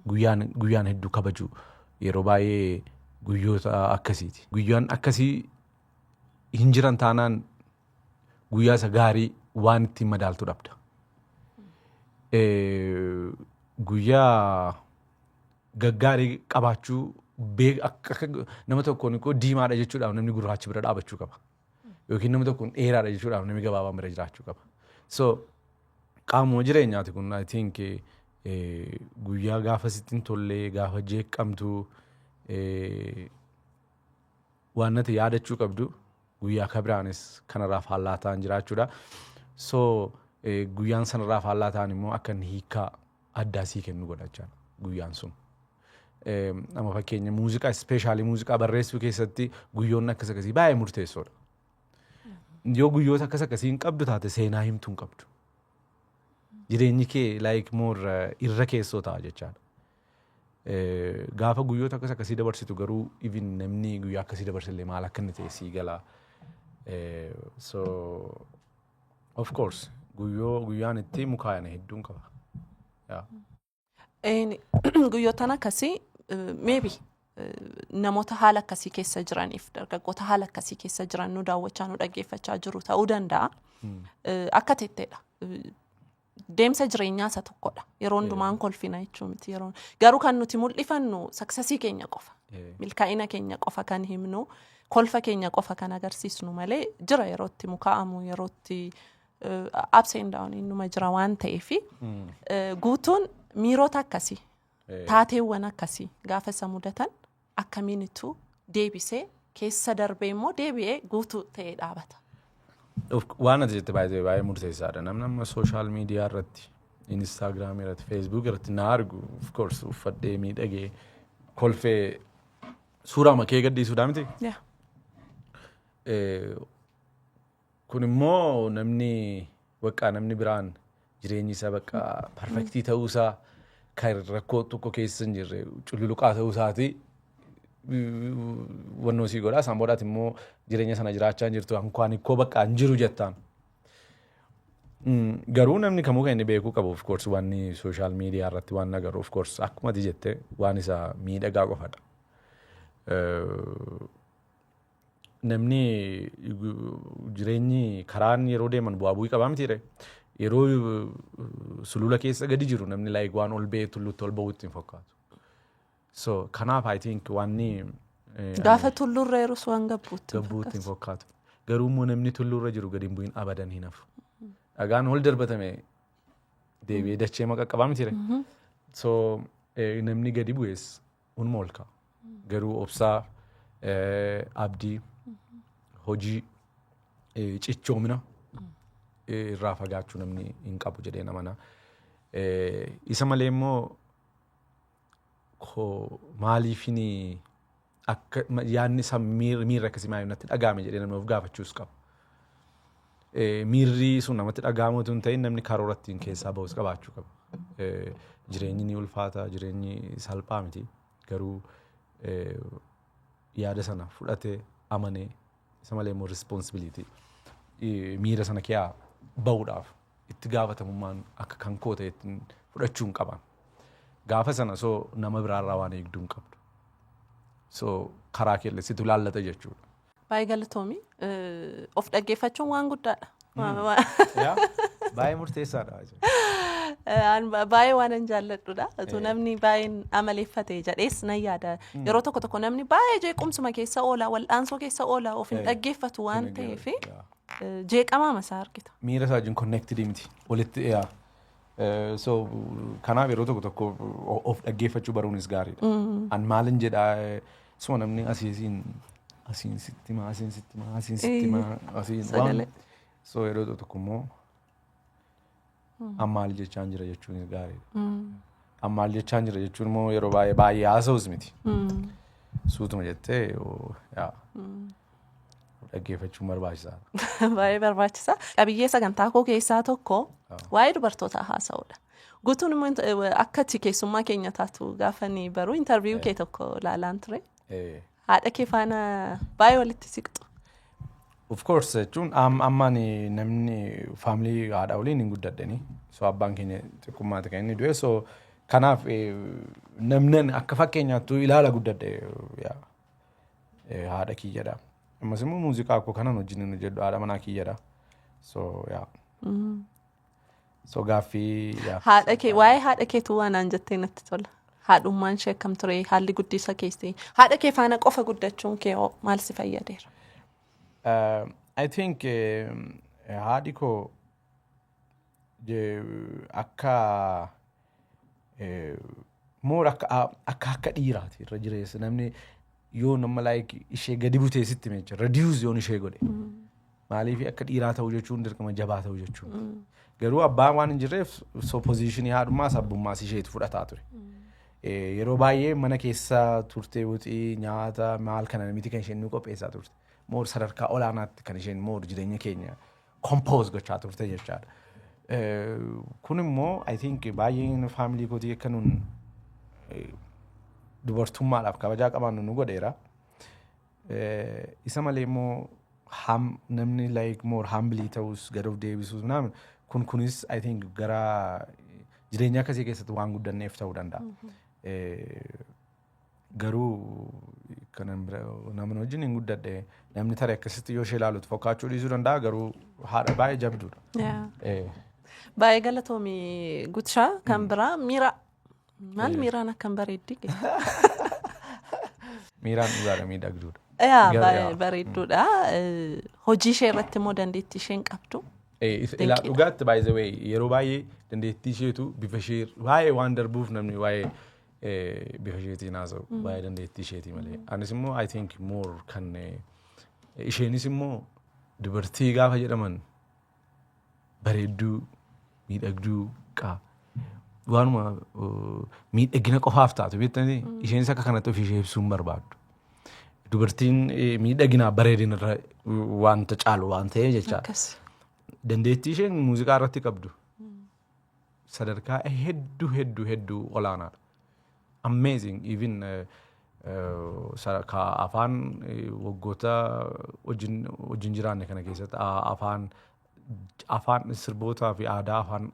Guyyaan hedduu kabaju yeroo baay'ee guyyoota akkasiiti. Guyyaan akkasii hin jiran taanaan guyyaa isa gaarii waan ittiin madaaltu dhabda. Guyyaa gaggaarii qabaachuu nama tokkoon diimaadha jechuudhaaf namni gurraachi bira dhaabachuu qaba. Yookiin nama tokkoon dheeraadha jechuudhaaf namni gabaabaan bira jiraachuu qaba. So qaamuma jireenyaati kun I think guyyaa gaafa sitti hin tollee gaafa jeeqamtu waan nati yaadachuu qabdu guyyaa kabiraanis kanarraa faallaa ta'an jiraachuudha. So guyyaan sanarraa faallaa ta'an immoo akka inni hiikaa addaa sii kennu godhachaa guyyaan sun. Amma fakkeenya muuziqaa ispeeshaalii muuziqaa barreessuu keessatti guyyoonni akkas akkasii baay'ee murteessoodha. Yoo guyyoota akkas akkasii hin qabdu taate seenaa himtuu hin qabdu. Jireenyi kee like more irra keessoo ta'a jechaadha. Gaafa guyyoota akkas akkasii dabarsitu garuu even namni guyyaa akkasii dabarsillee maal akka inni ta'e sii gala. So of course guyyaan itti mukaayana hedduun qaba. Guyyootaan akkasii maybe namoota haala akkasii keessa jiraniif dargaggoota haala akkasii keessa jiran nu daawwachaa nu dhaggeeffachaa jiru ta'uu danda'a. Akka ta'ettedha. Deemsa jireenyaa isa tokkodha. Yeroo hundumaan kolfina jechuu miti. Garuu kan nuti mul'ifannu saksasii keenya qofa. Milkaa'ina keenya qofa kan himnu, kolfa keenya qofa kan agarsiisnu malee jira yerootti mukaa'amu yerootti ups and down innuma jira waan ta'eefi guutuun miirota akkasii taateewwan akkasii gaafa isa mudatan akkamiinitu deebisee keessa darbee immoo deebi'ee guutuu ta'ee dhaabata. Waan ati jette baay'ee murteessaadha. Namni amma sooshaal miidiyaa irratti, Instagram irratti, Facebook irratti na argu of course uffadhee miidhagee kolfee suuraa makee gadhiisuudhaa miti. Kun immoo namni biraan jireenyi isaa bakka perfektii ta'uusaa kan rakkoo tokko keessa hin jirre cululuqaa ta'uusaati. Wannoo sii godhaa isaan boodaati immoo jireenya sana jiraachaa hin jirtu hankwaan ikkoo bakka hin jiru jettaan. Garuu namni kamuu kan inni beekuu qabu of course wanni sooshaal miidiyaa irratti waan nagaru of course akkuma ati jette waan isa miidhagaa qofadha. Namni jireenyi karaan yeroo deeman bu'aa bu'ii qabaa mitiire. Yeroo sulula keessa gadi jiru namni like waan ol ba'ee tulluutti ol ba'uutti hin fakkaatu. So kanaaf I think wanni gaafa tullurra yeroo waan gabbuutti hin fakkaatu. Garuu immoo namni tullurra jiru gadi hin bu'in abadan hin hafu. Dhagaan ol darbatame deebi'ee dachee maqaqqabaa mitiire. So namni gadi bu'es hunuma ol ka'a. Garuu obsaa abdii hojii cichoomina irraa fagaachuu namni hin qabu jedhee namana. Isa malee immoo maaliifini akka yaadni isaa miirri akkasii maayii natti dhagaame jedhee namni of gaafachuus qaba. Miirri sun namatti dhagaamu otoo hin ta'in namni karoora ittiin keessaa bahus qabaachuu qaba. Jireenyi ni ulfaata, jireenyi salphaa miti. Garuu yaada sana fudhatee amanee isa malee immoo responsibility miira sana keessaa bahuudhaaf itti gaafatamummaan akka kan koo ta'e ittiin fudhachuun qaban. Gaafa sana so nama biraarraa waan eegduu hin qabdu. So karaa keellesitu laallata jechuudha. Baay'ee galatoomii of dhaggeeffachuun waan guddaadha. Baay'ee murteessaadha. Baay'ee waan hin jaalladhudha. Utuu namni baay'een amaleeffatee jedhees nan yaada. Yeroo tokko namni baay'ee jeequmsuma keessa oola, wal'aansoo keessa oola, of hin dhaggeeffatu waan ta'eef jeeqamaa masaa argita. Miira isaa wajjin connected miti. Walitti dhiyaa. So kanaaf yeroo tokko of dhaggeeffachuu baruunis gaariidha. An maalin jedhaa suma namni asiisiin asiin sitti waan so yeroo tokko immoo ammaal jechaan jira jechuun gaariidha. Ammaal jechaan jira jechuun immoo yeroo baay'ee haasa'us miti. Suutuma jettee yaa dhaggeeffachuun barbaachisaadha. Baay'ee barbaachisaa. Qabiyyee sagantaa koo keessaa tokko waa'ee dubartootaa haasa'uudha. Guutuun immoo akka ati keessummaa keenya taatu gaafanii baruu interviyuu kee tokko ilaalaan ture. Haadha kee faana baay'ee walitti siqxu. Of course jechuun ammaan namni faamilii haadha waliin hin guddadhani. So abbaan keenya xiqqummaati kan inni du'e. So kanaaf namni akka fakkeenyaattu ilaala guddadhe haadha kiyyadha. Ammas immoo muuziqaa koo kanan wajjin hojjedhu haadha manaa kiyyadha. So so gaaffii waa'ee haadha keetu waanaan jettee natti tola. Haadhummaan ishee akkam ture haalli guddisa keessi haadha kee faana qofa guddachuun kee maal si fayyadeera? I think haadhi koo akka more akka dhiiraati irra jireessa namni yoo nama like ishee gadi butee sitti meecha reduce yoon ishee godhe maaliif akka dhiiraa ta'u jechuun dirqama jabaa ta'u jechuun garuu abbaan waan hin jirreef so positionii haadhummaa sabbummaas isheetu fudhataa ture. Yeroo baay'ee mana keessa turtee wuxii nyaata maal kana miti kan isheen nu qopheessaa turte. More sadarkaa olaanaatti kan isheen more jireenya keenya compose gochaa turte jechaadha. Kun immoo I think baay'een faamilii kootii akka nun dubartummaadhaaf kabajaa qabaannu nu godheera. Isa malee immoo namni like more humbly ta'us gad of deebisuus naam kunis I think gara jireenya akkasii keessatti waan guddanneef ta'uu danda'a. Garuu kanan namni wajjin hin guddadhe namni tarii akkasitti yoo ishee ilaalutu fakkaachuu dhiisuu danda'a garuu haadha baay'ee jabduudha. Baay'ee galatoomii Guutishaa kan biraa miira maal miiraan akkam bareeddi? Miiraan dhugaadha miidhagduudha. Baay'ee bareedduudha. Hojii ishee irratti immoo dandeettii isheen qabdu. Dhugaatti by the way yeroo baay'ee dandeettii isheetu bifa ishee baay'ee waan darbuuf namni waa'ee bifa isheetiin haasa'u baay'ee dandeettii isheetii malee. Anis immoo I think more kan isheenis immoo dubartii gaafa jedhaman bareedduu miidhagduu waanuma miidhagina qofaaf taatu beektanii isheenis akka kanatti ofii ishee ibsuun barbaaddu. Dubartiin miidhagina bareedinarra wanta caalu waan ta'ee jechaadha. Dandeettii isheen muuziqaa irratti qabdu sadarkaa hedduu olaanaadha. Amazing even sadarkaa afaan waggoota wajjin jiraanne kana keessatti afaan sirbootaa fi aadaa afaan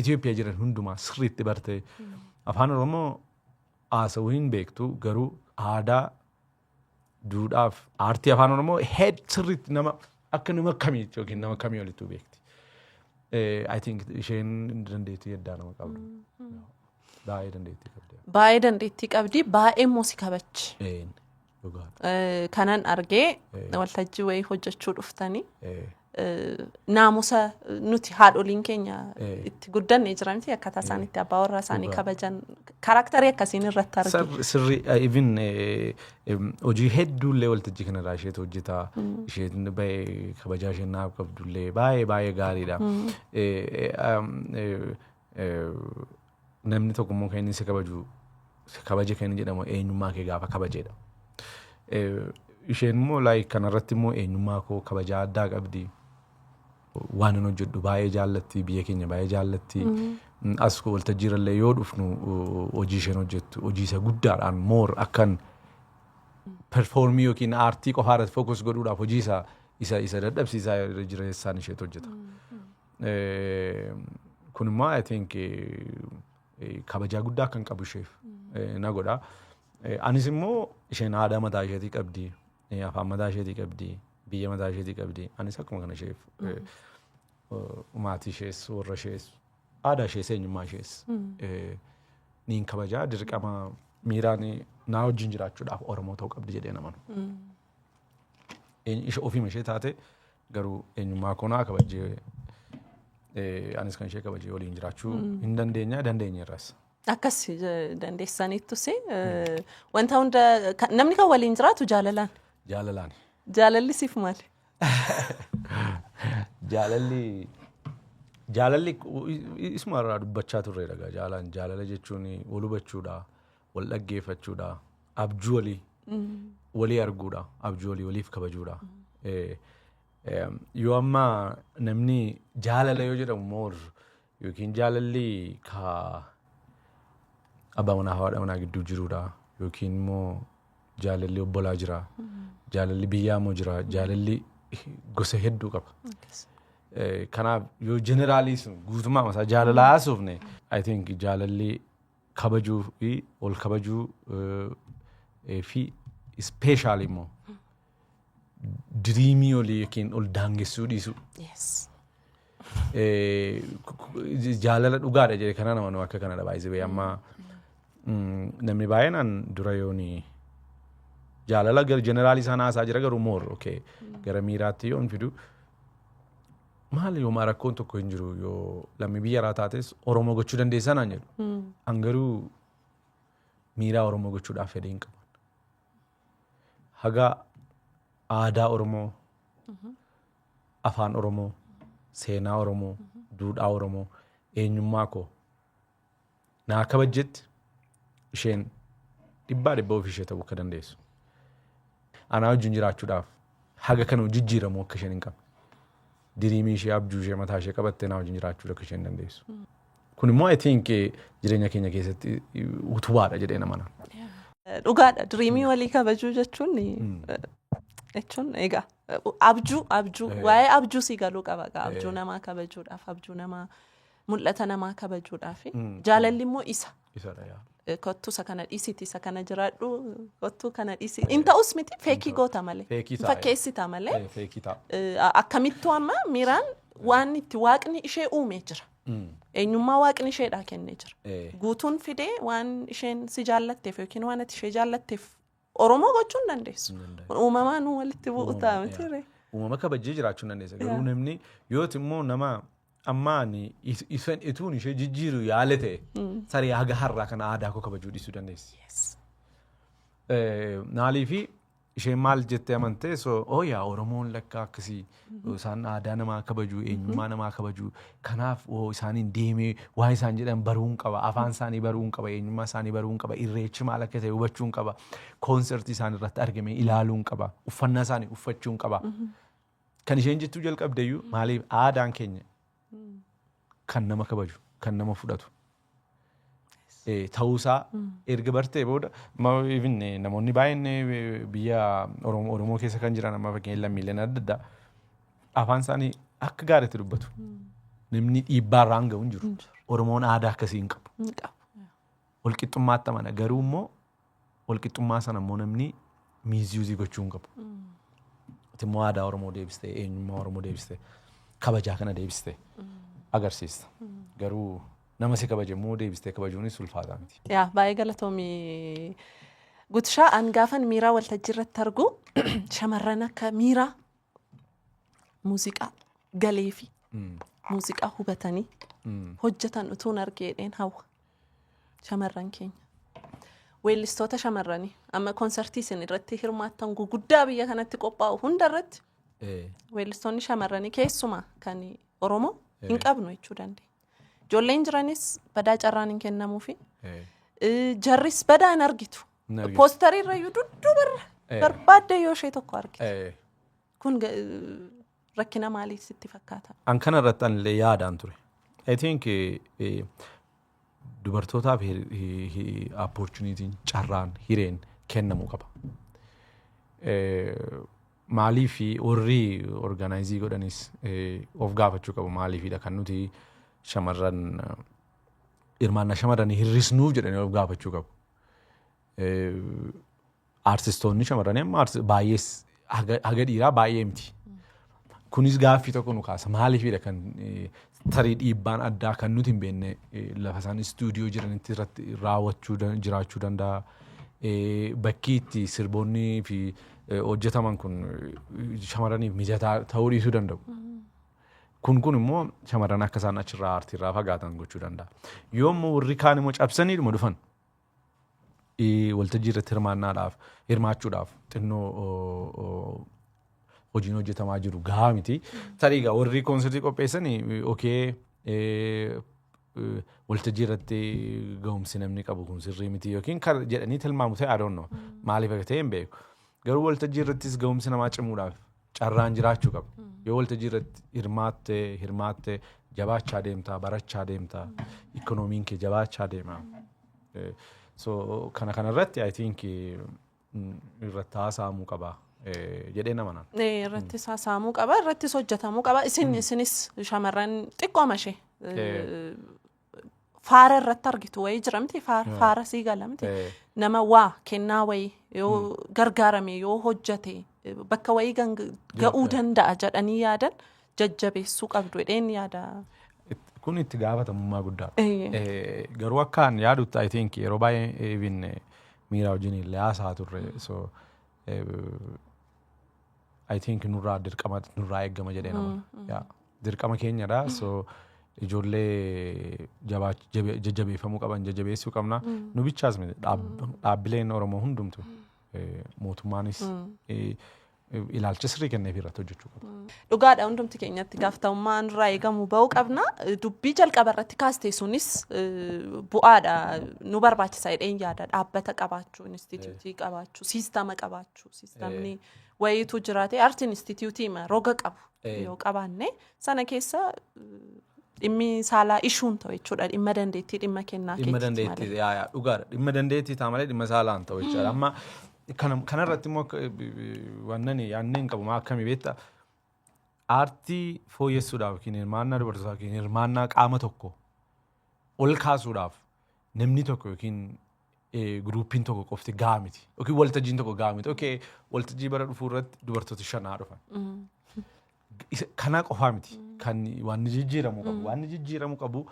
Itoophiyaa jiran hundumaa sirriitti bartee afaan Oromoo haasa'uu hin beektu garuu aadaa duudhaaf aartii afaan Oromoo sirriitti nama akka nama kamiitti yookiin nama kamii olitti beekti. I think isheen dandeettii addaa nama qabdu. Baay'ee dandeettii qabdi. Baay'ee dandeettii qabdi. Baay'ee immoo si kabachi. Kanan argee waltajjii wayii hojjechuu dhuftanii naamusa nuti haadholiin keenya itti guddannee jiranitti akkaataa isaan itti abbaa warraa isaanii kabajan kaaraaktarii akkasiin irratti argina. Sirri even hojii hedduullee waltajjii kanarraa isheetu hojjetaa isheen baay'ee kabajaa isheen naaf qabdullee baay'ee gaariidha. Namni tokko immoo kan inni si kabaju kabaje kan inni jedhamu eenyummaa kee gaafa kabajeedha. Isheen immoo kanarratti immoo eenyummaa koo kabajaa addaa qabdi. Waan hin hojjedhu baay'ee jaallatti biyya keenya baay'ee jaallatti. As waltajjiirallee yoo dhufnu hojii isheen hojjettu hojii isa guddaadhaan more akkan performii yookiin aartii qofaa irratti focus godhuudhaaf hojii isa dadhabsiisaa irra jireessaan isheetu hojjeta. Kun immoo I think kabajaa guddaa kan qabu isheef na godha. Anis immoo isheen aadaa mataa isheetii qabdi, afaan mataa isheetii qabdi, biyya mataa isheetii qabdi. Anis akkuma kana isheef maatii ishees, warra ishees, aadaa ishees, eenyummaa ishees niin kabajaa dirqama miiraan naa wajjin jiraachuudhaaf Oromoo ta'uu qabdi jedhee namanu. Ofiima ishee taate garuu eenyummaa koo naa kabajee anis kan ishee kabajee waliin jiraachuu hin dandeenyerras. Akkas dandeessaniittus wanta hunda namni kan waliin jiraatu jaalalaan. Jaalalaani. Jaalalli siif maali? Jaalalli isuma irraa dubbachaa turre dhagaa jaalala jechuun wal hubachuudha, wal dhaggeeffachuudha, abjuu walii arguudha, abjuu waliif kabajuudha. Yoo amma namni jaalala yoo jedhamu moor yookiin jaalalli ka abbaa manaa haadha manaa gidduu jiruudha yookiin immoo jaalalli obbolaa jira, jaalalli biyyaa immoo jira, jaalalli gosa hedduu qaba. Kanaaf yoo jeneraalii sun guutummaa masaa jaalalaa haasofne I think jaalalli kabajuu fi ol kabajuu fi ispeeshaal immoo diriimii olii yookiin ol daangessuu dhiisu. Jaalala dhugaadha jedhe kana nama akka kanadha baay'isee amma namni baay'inaan dura yooni jaalala gara jeneraalii isaan haasaa jira garuu moor gara miiraatti yoon fidu maali yoo rakkoon tokko hin jiru yoo lammii biyya irraa taates Oromoo gochuu dandeessaa naan jedhu. An garuu miiraa Oromoo gochuudhaaf fedhii hin qabu. Haga aadaa Oromoo, afaan Oromoo, seenaa Oromoo, duudhaa Oromoo, eenyummaa koo naa kabajjetti isheen dhibbaa ofii ishee ta'uu akka dandeessu. Anaa wajjin jiraachuudhaaf haga kana jijjiiramu akka isheen hin qabne. Diriimii ishee abjuu ishee mataa ishee qabattee naa wajjin jiraachuu akka isheen dandeessu. Kun immoo I think jireenya keenya keessatti utubaadha jedhee nama nana. Dhugaadha. Diriimii walii kabajuu jechuun egaa abjuu waa'ee abjuu si galuu qaba. Abjuu namaa kabajuudhaaf, abjuu namaa mul'ata namaa kabajuudhaaf. Jaalalli immoo isa. Kottu isa kana dhiisiti, isa kana jiraadhu, kottu kana dhiisi. In ta'us miti feekii goota malee. Fakkeessita malee. Akkamittuu amma miiraan waan itti waaqni ishee uumee jira. Eenyummaa waaqni isheedhaa kennee jira. Guutuun fidee waan isheen si jaallatteef yookiin waan ati ishee jaallatteef Oromoo gochuu hin dandeessu. Uumamaan walitti bu'u ta'a miti. Uumama kabajjee jiraachuu hin dandeessa. Garuu namni yooti immoo nama ammaan ituun ishee jijjiiru yaale ta'e saree haga har'aa kana aadaa koo kabajuu dhiisuu dandeessi. Naaliifi isheen maal jettee amantee yaa Oromoon lakkaa akkasii isaan aadaa namaa kabajuu, eenyummaa namaa kabajuu kanaaf isaaniin deemee waa isaan jedhan baruun qaba, afaan isaanii baruun qaba, eenyummaa isaanii baruun qaba, irreechi maal akka ta'e hubachuun qaba, koonsertii isaan irratti argame ilaaluun qaba, uffannaa isaanii uffachuun qaba. Kan isheen jettuu jalqabdeeyyuu maaliif aadaan keenya kan nama kabaju, kan nama fudhatu ta'uusaa erga bartee booda namoonni baay'een biyya Oromoo keessa kan jiran amma fakkeenya lammiileen adda addaa afaan isaanii akka gaariitti dubbatu. Namni dhiibbaa irraa hanga hin jiru. Oromoon aadaa akkasii hin qabu. Walqixxummaatti amana garuu immoo walqixxummaa sana immoo namni miizyuuzii gochuu hin qabu. Immoo aadaa Oromoo deebistee, eenyummaa Oromoo deebistee, kabajaa kana deebistee agarsiista. Garuu nama si kabaje immoo deebistee kabajuunis ulfaataa miti. Baay'ee galatoomii Guutishaa an gaafan miiraa waltajjii irratti argu shamarran akka miiraa muuziqaa galee fi muuziqaa hubatanii hojjetan utuun argeedheen hawwa shamarran keenya. Weellistoota shamarranii amma koonsertii isin irratti hirmaattan guguddaa biyya kanatti qophaa'u hunda irratti weellistoonni shamarranii keessumaa kan Oromoo hin qabnu jechuu dandeenya. Ijoolleen jiranis badaa carraan hin kennamuufi jarris badaa hin argitu. Poosterii irrayyuu dudduubarra barbaadde yoo ishee tokko argite. Kun rakkina maalii sitti fakkaata? An kana irratti anillee yaadaan ture. I think dubartootaaf opportunitiin carraan hireen kennamuu qaba. Maaliif warri orgaanaayizii godhanis of gaafachuu qabu maaliifidha kan nuti shamarran hirmaannaa shamarranii hir'isnuu jedhanii of gaafachuu qabu. Aartistoonni shamarranii amma baay'ees haga dhiiraa baay'ee miti. Kunis gaaffii tokko nu kaasa. Maaliifidha kan tarii dhiibbaan addaa kan nuti hin beekne lafa isaan istuudiyoo jiranitti irratti raawwachuu jiraachuu danda'a. Bakki itti sirboonni fi hojjetaman kun shamarraniif mijataa ta'uu dhiisuu danda'u. Kun immoo shamarran akka isaan achirraa aartiirraa fagaatan gochuu danda'a. Yoo immoo warri kaan immoo cabsaniidhuma dhufan waltajjii irratti hirmaachuudhaaf xinnoo hojiin hojjetamaa jiru gahaa miti. Tarii egaa warri koonsartii qopheessanii waltajjii irratti gahumsi namni qabu kun sirrii miti yookiin jedhanii tilmaamu ta'e I don't know maaliif akka ta'e hin beeku. Garuu waltajjii irrattis gahumsi namaa cimuudhaaf carraan jiraachuu qaba. Yoo waltajjii irratti hirmaatte jabaachaa deemtaa, barachaa deemtaa, ikoonomiin kee jabaachaa deema. So kanarratti I think irratti haasa'amuu qaba jedhee nama naan. Irrattis haasa'amuu qaba, irrattis hojjetamuu qaba. Isinis shamarran xiqqooma ishee faara irratti argitu wayii jira miti faara sii gala miti. Nama waa kennaa wayii yoo gargaarame yoo hojjete bakka wayii ga'uu danda'a jedhanii yaadan jajjabeessuu qabdu jedheen yaada. Kun itti gaafatamummaa guddaadha. Garuu akkaan yaadutti I think yeroo baay'ee even miira wajjin illee haasaa turre. So I think nurraa eeggama jedhee nama. Dirqama keenyadha. So ijoollee jajjabeeffamuu qaban jajjabeessuu qabna. Nu bichaas miti dhaabbileen Oromoo hundumtu mootummaanis ilaalcha sirrii kenneef irratti hojjechuu qaba. Dhugaadha hundumti keenyatti gaafatamummaa nurraa eegamuu ba'uu qabna. Dubbii jalqaba irratti kaastee sunis bu'aadha nu barbaachisa jedheen yaada. Dhaabbata qabaachuu, instituutii qabaachuu, siistama qabaachuu, siistamni wayiitu jiraate artiin instituutii roga qabu yoo qabaanne sana keessa dhimmi saalaa ishuun ta'u jechuudha. Dhimma dandeettii dhimma kennaa keetti. Dhimma dandeettii dhugaadha. Dhimma dandeettii ta'a malee dhimma saalaan ta'u jechuudha. Amma kanarratti immoo wannani yaanneen qabu maa akkamii beektaa aartii fooyyessuudhaaf yookiin hirmaannaa dubartootaa yookiin hirmaannaa qaama tokko ol kaasuudhaaf namni tokko yookiin guruupiin tokko qofti gahaa miti yookiin waltajjiin tokko gahaa miti. Okay, waltajjii bara dhufuu irratti dubartoota 5 dhufan. Kana qofaa miti kan waan jijjiiramuu qabu. Waan jijjiiramuu qabu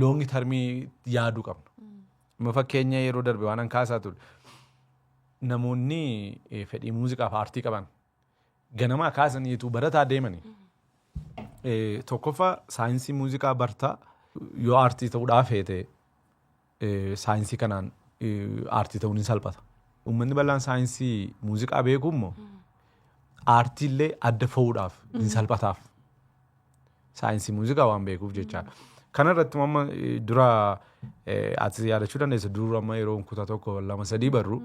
loongi tarmii yaaduu qabna. Fakkeenya yeroo darbe waan kaasaa ture namoonni fedhii muuziqaaf aartii qaban ganamaa kaasaniitu barataa deemanii tokkoffaa saayinsii muuziqaa bartaa yoo aartii ta'uudhaaf feete saayinsii kanaan aartii ta'uun ni salphata. Uummanni bal'aan saayinsii muuziqaa beeku immoo aartiillee adda fa'uudhaaf ni salphataaf. Saayinsii muuziqaa waan beekuuf jechaadha. Kanarratti amma dura ati yaadachuu dandeessa dura amma yeroo kutaa tokko 2-3 barru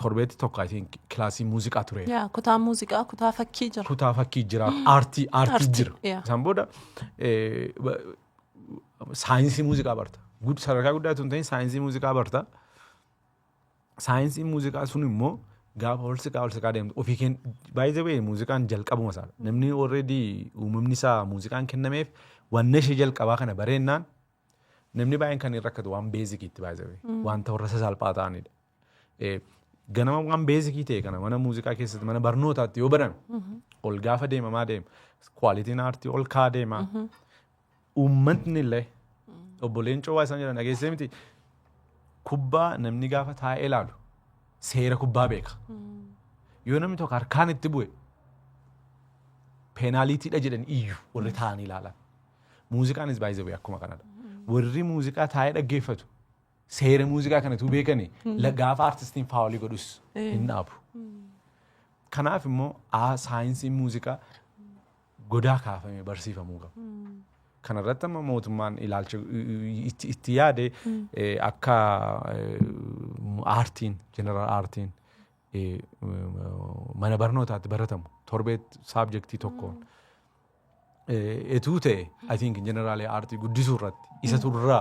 torbeetti tokko I think kilaasii muuziqaa ture. Kutaa muuziqaa kutaa fakkii jira. Kutaa fakkii jira. Aartii jira. Isaan booda saayinsii muuziqaa barta. Sadarkaa guddaatu hin ta'in saayinsii muuziqaa barta. Saayinsii muuziqaa sun immoo gaafa ol siqaa deemtu ofii baay'ee ta'ee muuziqaan jalqabuma isaadha. Namni already uumamni isaa muuziqaan kennameef wanna ishee jalqabaa kana bareennaan namni baay'een kan hin rakkatu waan beezikiitti baay'ee wanta warra salphaa ta'anidha. Ganama waan beezikii ta'e kana mana muuziqaa keessatti mana barnootaatti yoo barame ol gaafa deemamaa deema. Kwaalitiin aartii ol kaa deema. Uummatni illee obboleen coowwaa isaan jedhan dhageessee miti kubbaa namni gaafa taa'ee ilaalu seera kubbaa beeka. Yoo namni tokko harkaan itti bu'e peenaaliitiidha jedhan iyyuu warri taa'anii ilaalan. Muuziqaanis baay'ee akkuma kanadha. Warri muuziqaa taa'ee dhaggeeffatu seera muuziqaa kanatu beekanii gaafa aartistiin faawolii godhus hin dhaabu. Kanaaf immoo saayinsiin muuziqaa godaa kaafamee barsiifamuu qaba. Kanarratti amma mootummaan ilaalcha itti yaade akka aartiin jeneraal aartiin mana barnootaatti baratamu torbeet saabjektii tokkoon etuu ta'e I think jeneraal aartii guddisuu irratti isa turraa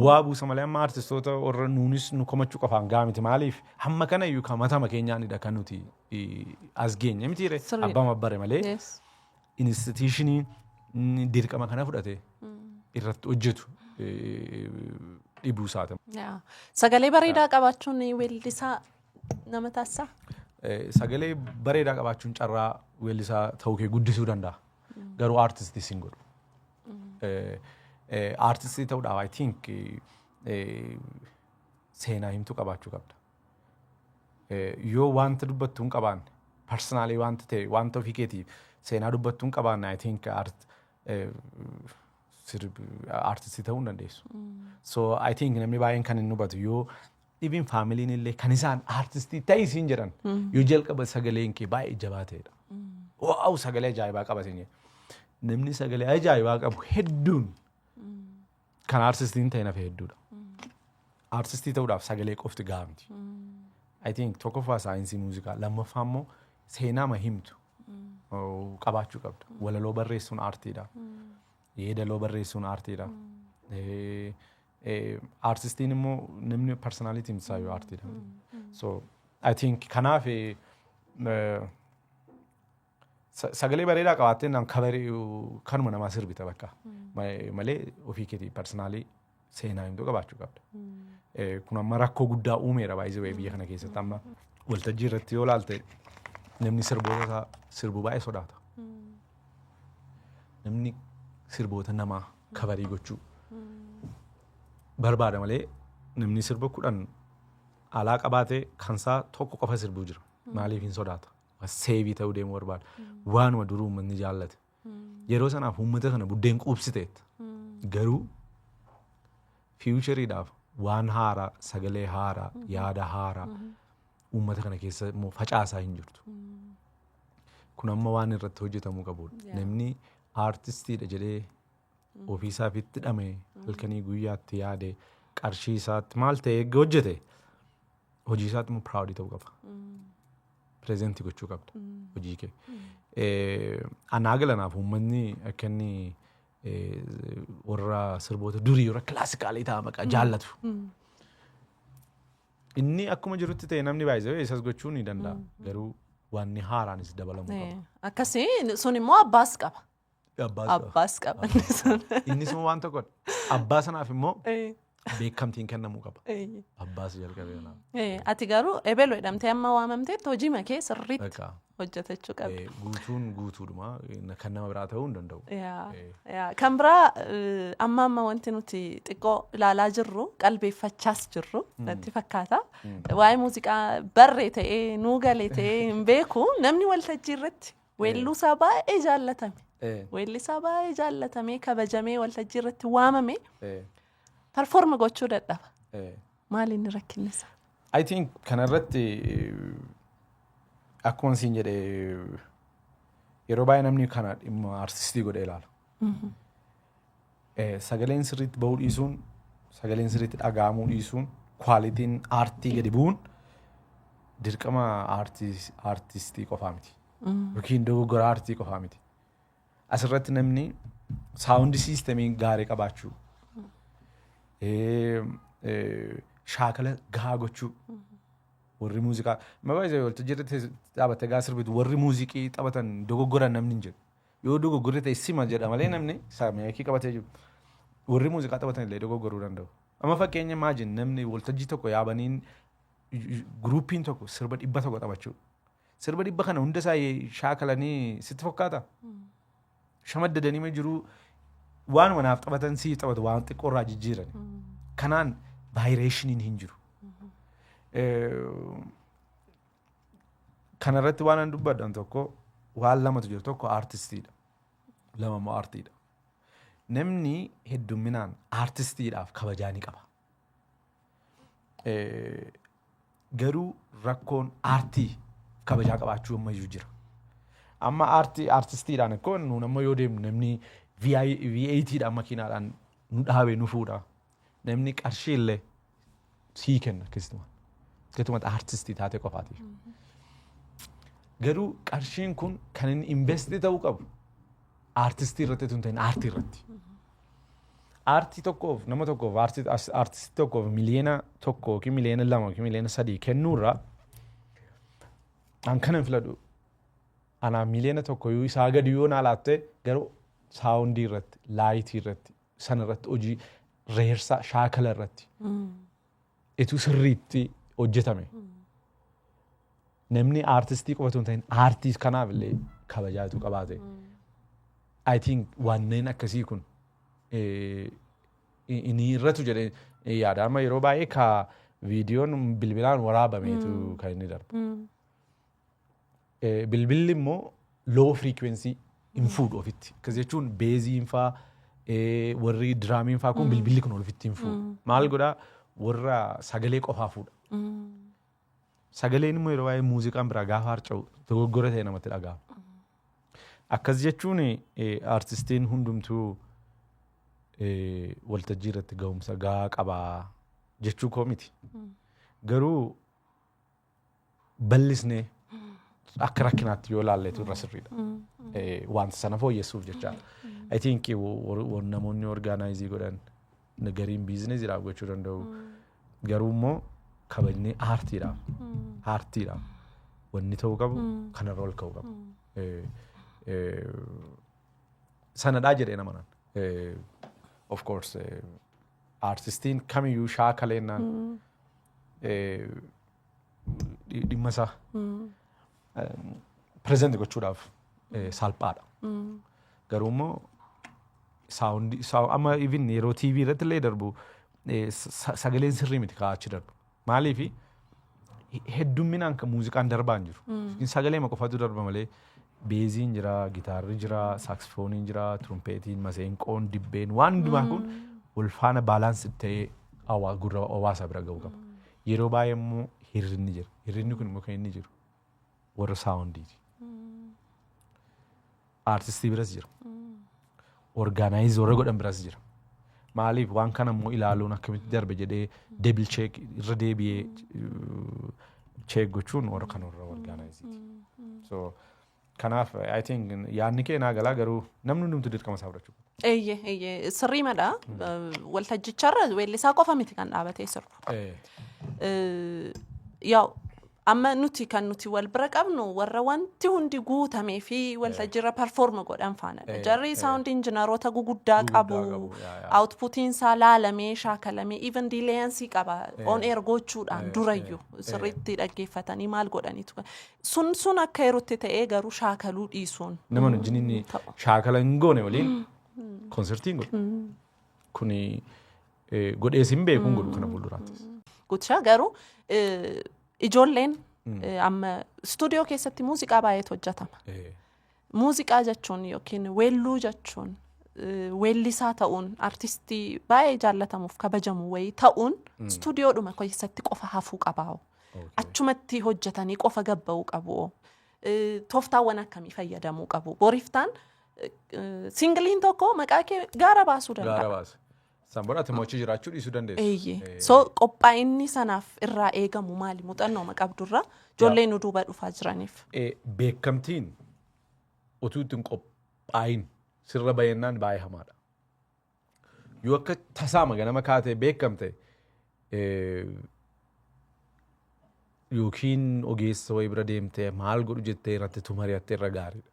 bu'aa buusa malee amma aartistoota warra nuunis nu komachuu qofaan gahaa miti maaliif hamma kana iyyuu kan matama keenyaanidha kan nuti as geenye mitiire abbaan abbare malee instituutiinii dirqama kana fudhate irratti hojjetu dhibuu isaati. Sagalee bareedaa qabaachuun weellisaa nama taasisaa? Sagalee bareedaa qabaachuun carraa weellisaa ta'uu kee guddisuu danda'a. Garuu aartistii siin godhu. Aartistii ta'uudhaaf I think seenaa himtuu qabaachuu qabda. Yoo wanta dubbattuu hin qabaanne personaalii wanta ta'e wanta ofii keetiif seenaa dubbattuu hin qabaanne I think artistii ta'uu hin dandeessu. So I think namni baay'een kan hin hubatu yoo even faamiliin illee kan isaan artistii ta'ii siin jedhan yoo jalqaba sagaleen kee baay'ee jabaa ta'edha. Waaw sagalee ajaa'ibaa qaba siin jedhe. Namni sagalee ajaa'ibaa qabu hedduun kan artistiin ta'e nafa hedduudha. Artistii ta'uudhaaf sagalee qofti gahaa miti. I think tokkoffaa saayinsii muuziqaa lammaffaa immoo seenaa ma himtu qabaachuu qabda. Walaloo barreessuun aartiidha. Yeedaloo barreessuun aartiidha. Artistiin immoo namni personalitiin isaa yoo aartiidha. So I think kanaaf sagalee bareedaa qabaattee naan kabarii kanuma namaa sirbita bakka. Malee ofii keetii personaalii seenaa himtuu qabaachuu qabda. Kun amma rakkoo guddaa uumeera baay'ee biyya kana keessatti amma waltajjii irratti yoo ilaalte namni sirboota sirbuu baay'ee sodaata. Namni sirboota namaa kabarii gochuu barbaada malee namni sirba 10 alaa qabaatee kansaa tokko qofa sirbuu jira. Maaliif hin sodaata? Seebii ta'uu deemu barbaada. Waanuma duruu uummanni jaallate. Yeroo sanaaf uummata kana buddeen quubsiteetta. Garuu fiiwuchariidhaaf waan haaraa, sagalee haaraa, yaada haaraa uummata kana keessa immoo facaasaa hin jirtu. Kun amma waan irratti hojjetamuu qabudha. Namni aartistiidha jedhee ofiisaaf itti dhame halkanii guyyaatti yaade qarshii isaatti maal ta'e eegga hojjete hojii isaatti immoo piraawudii ta'uu qaba. Pireezentii gochuu qabda hojii kee. Anaa galanaaf uummanni akka inni warra sirboota durii warra kilaasikaalii ta'a maqaa jaallatu. Inni akkuma jirutti ta'e namni baay'ee isas gochuu ni danda'a. Garuu wanni haaraanis dabalamuu qaba. Akkasii sun immoo abbaas qaba. Abbaas qaba. Innis immoo waan tokkodha. Abbaa sanaaf immoo beekamtiin kennamuu qaba. Abbaas jalqabee naaf. Ati garuu ebeloo jedhamtee amma waamamteetti hojii makee sirriitti hojjetachuu qabda. Guutuun guutuudhuma kan nama biraa ta'uu hin danda'u. Kan biraa amma wanti nuti xiqqoo ilaalaa jirru qalbeeffachaas jirru natti fakkaata. Waa'ee muuziqaa barree ta'ee nuu galee ta'ee hin beeku namni waltajjii irratti weelluusaa baay'ee jaallatame. Weellisaa baay'ee jaallatamee kabajamee waltajjii irratti waamame. Performa gochuu dadhaba. Maali inni rakkinni isaa? I think kanarratti akkuma siin jedhee yeroo baay'ee namni kana dhimma artistii godhee ilaala. Sagaleen sirriitti bahuu dhiisuun, sagaleen sirriitti dhaga'amuu dhiisuun, kwaalitiin aartii gadi bu'uun dirqama aartistii qofaa miti. Yookiin dogoggora aartii qofaa miti. Asirratti namni saawundi siistemii gaarii qabaachuu. Shaakala gahaa gochuu warri muuziqaa mabaay'ee waltajjii irratti dhaabattee gaa sirbitu warri muuziqii taphatan dogoggoran namni hin jedhu yoo dogoggorri ta'e sima jedha malee namni saamiyakii qabatee jiru warri muuziqaa taphatan illee dogoggoruu danda'u. Amma fakkeenya imaajin namni waltajjii tokko yaabaniin guruupiin tokko sirba 100 taphachuu sirba 100 kana hunda isaa shaakalanii sitti fakkaata shamaddadanii ma jiru waanuma naaf taphatan sii taphatu waan xiqqoo irraa jijjiiran kanaan vaayireeshiniin hin jiru. Kanarratti waan an dubbadhan tokko waan lamatu jiru tokko aartistiidha lama immoo aartiidha. Namni heddumminaan aartistiidhaaf kabajaa ni qaba. Garuu rakkoon aartii kabajaa qabaachuu ammayyuu jira. Amma aartistiidhaan akkoo nuun amma yoo deemnu namni V8dhaan makiinaadhaan nu dhaabee nu fuudha. Namni qarshii illee sii kenna akkasumatti aartistii taate qofaatiif. Garuu qarshiin kun kan inni investii ta'uu qabu aartistii irratti tun ta'in aartii irratti. Aartii tokkoof nama tokkoof aartistii tokkoof miliyoona tokko yookiin miliyoona 2 yookiin miliyoona 3 kennuurraa an kanan filadhu anaa miliyoona 1 yoo isaa gadi yoo naa laatte garuu saawundii irratti laayitii irratti sana irratti hojii reersaa shaakala irratti etu sirriitti hojjetame. Namni aartistii qofatu hin ta'in aartii kanaaf illee kabajaatu qabaate. I think wanneen akkasii kun inni irratu jedhee yaada. Amma yeroo baay'ee ka viidiyoon bilbilaan waraabameetu kan inni darbu. Bilbilli immoo low frequency hin fuudhu ofitti. Akkas jechuun beeziin faa warri diraamiin fa'aa kun bilbilli kun olfittiin fuudha. Maal godhaa warra sagalee qofaa fuudha. Sagaleen immoo yeroo baay'ee muuziqaan biraa gaafa harca'u dogoggora ta'e namatti dhaga'ama. Akkas jechuun artistiin hundumtuu waltajjii irratti ga'umsa gahaa qabaa jechuu koo miti. Garuu bal'isnee akka rakkinaatti yoo ilaalleetu irra sirriidha. Wanta sana fooyyessuuf jecha. I think namoonni orgaanaayizii godhan gariin biizineesiidhaaf gochuu danda'u. Garuu immoo kabajnee aartiidhaaf wanni ta'uu qabu kanarra ol ka'uu qabu. Sanadhaa jedhee namanaan. Of course artistiin kamiyyuu shaakaleennaan dhimma isaa pireezenti gochuudhaaf salphaadha. Garuu immoo amma even yeroo TV irratti illee darbu sagaleen sirrii miti kaa'achi darbu. Maaliif heddumminaan muuziqaan darbaa hin jiru. Sagalee qofatu darba malee beeziin jira, gitaarri jira, saaksifooniin jira, turumpeetiin, maseenqoon, dibbeen waan hundumaa kun wal faana baalaansi ta'ee gurra hawaasaa bira ga'uu qaba. Yeroo baay'ee immoo hirrinni jira. Hirrinni kun immoo kan inni jiru warra saawundiiti. Aartistii biras jira. Orgaanaayizii warra godhan biras jira. Maaliif waan kana immoo ilaaluun akkamitti darbe jedhee deebil cheek irra deebi'ee cheek gochuun warra kan warra orgaanaayiziiti. So kanaaf I think yaadni kee naa galaa garuu namni hundumtu dirqama isaa fudhachuu qaba. Eeyyee sirrii madha. Waltajjicharra weellisaa qofa miti kan dhaabatee sirru. Yaa amma nuti kan nuti wal bira qabnu warra wanti hundi guutamee fi waltajjirra perform godhan faanadha. Jarri sound injiinaroota guguddaa qabu. Outputiin isaa laalamee shaakalamee even dileensii qaba. On air gochuudhaan durayyuu sirriitti dhaggeeffatanii maal godhaniitu. Sun akka yerootti ta'ee garuu shaakaluu dhiisuun. Nama wajjin inni shaakala hin goone waliin konsertiin godhu. Kuni godhees hin beekuun godhu kana fuulduraattis. Guutishaa garuu ijoolleen amma istuudiyoo keessatti muuziqaa baay'eetu hojjetama. Muuziqaa jechuun yookiin weelluu jechuun weellisaa ta'uun artistii baay'ee jaallatamuuf kabajamu wayii ta'uun istuudiyoodhuma keessatti qofa hafuu qabaa'u. Achumatti hojjetanii qofa gabba'uu qabu. Tooftaawwan akkamii fayyadamuu qabu. Boriftaan singiliin tokko maqaa kee gaara baasuu danda'a. Sanboodhaatti mochii jiraachuu dhiisuu dandeessu. Eeyyee. So qophaa'inni sanaaf irraa eegamu maali? Muuxannoo qabdurra ijoolleen nu duuba dhufaa jiraniif. Beekamtiin utuu ittiin qophaa'in sirra baay'inaan baay'ee hamaadha. Yoo akka tasaama ganama kaatee beekamte yookiin ogeessa wayii bira deemtee maal godhu jettee irratti mari'attee irra gaariidha.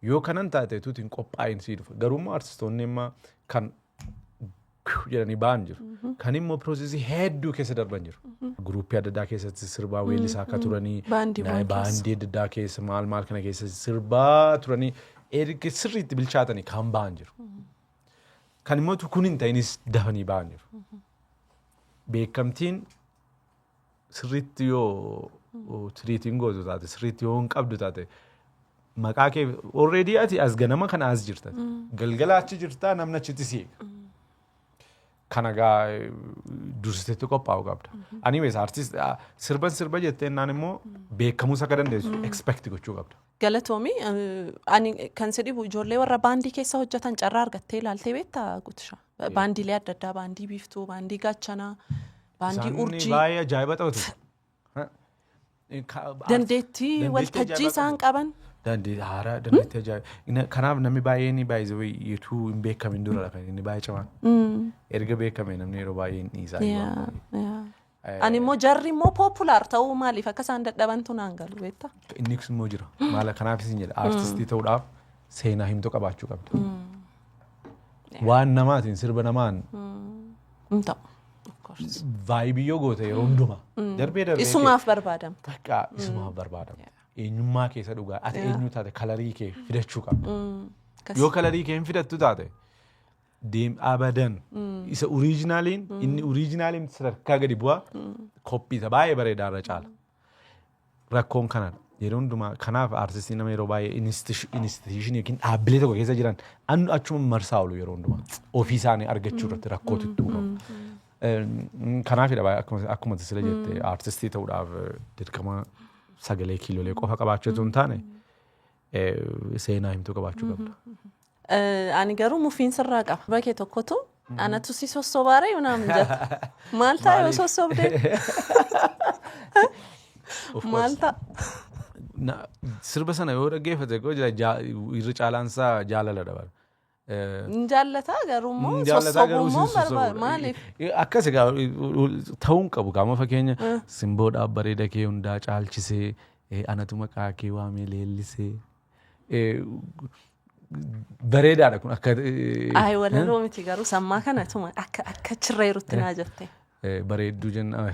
Yoo kanan taate utuu ittiin qophaa'in sii dhufa. Garuummoo artistoonni immoo kan jedhanii ba'an jiru. Kan immoo piroosesii hedduu keessa darban jiru. Guruuppii adda addaa keessatti sirbaa weellisaa akka turanii baandii adda addaa keessa maal kana keessa sirbaa turanii erga sirriitti bilchaatanii kan ba'an jiru. Kan immoo kun hin ta'inis dafanii ba'an jiru. Beekamtiin sirriitti yoo tiriitiin gootu taate sirriitti yoo hin qabdu taate maqaa kee already ati as ganama kana as jirta. Galgala achi jirtaa namni achitti si eega. Kana gaa dursiteetti qophaa'uu qabda. Anyways sirba jettee naan immoo beekamuus akka dandeessu expect gochuu qabda. Galatoomii ani kan sedhibu ijoollee warra baandii keessa hojjetan carraa argattee ilaaltee beektaa Guutishaa. Baandiilee adda addaa baandii biiftuu, baandii gaachanaa, baandii urjii. Isaan baay'ee ajaa'iba ta'utu. Dandeettii waltajjii isaan qaban. Dandeettii ajaa'iba. Kanaaf namni baay'een baay'ee yeetuu hin beekamin dura kan inni baay'ee cimaan. Erga beekame namni yeroo baay'ee hin dhiisaa. Ani immoo jarri immoo populaar ta'uu maaliif akka isaan dadhabantu naan galu beektaa? Inni immoo jira. Maala kanaaf isin jedha artistii ta'uudhaaf seenaa himtuu qabaachuu qabda. Waan namaatiin sirba namaan. Hin ta'u. Vaayibii goote yeroo hundumaa. Darbee. Isumaaf barbaadama. Takka isumaaf barbaadama. Eenyummaa keessa dhugaa ati eenyu taate kalarii kee fidachuu qabda. Yoo kalarii kee hin fidattu taate abadan isa oriijinaaliin inni oriijinaaliin sadarkaa gadi bu'aa koppii isa baay'ee bareedaa irra caala. Rakkoon kanadha. yeroo hundumaa kanaaf artistiin nama yeroo baay'ee institution yookiin dhaabbilee tokko keessa jiran achuma marsaa oolu yeroo hundumaa ofii isaanii argachuu irratti rakkootu itti uumamu. Kanaafidha akkuma sila jette artistii ta'uudhaaf dirqama sagalee kiiloolee qofa qabaachuu osoo hin taane seenaa himtuu qabaachuu qabda. Ani garuu mufiin sirraa qaba. Bakkee tokkotu anatu si sossobaaree yoonaan jette. Maal ta'a yoo sossobdee? Maal ta'a? Sirba sana yoo dhaggeeffate irra caalaansaa jaalala dabala. Jaalataa garuu sossobummoo barbaada maaliif? Akkas egaa ta'uun qabu qaama fakkeenya simboodhaaf bareeda kee hundaa caalchisee anatu maqaa kee waamee leellisee bareedaadha kun akka. Ayi walaloo miti garuu sammaa kanatuma akka cirreerutti naa jette. Bareedduu jenna.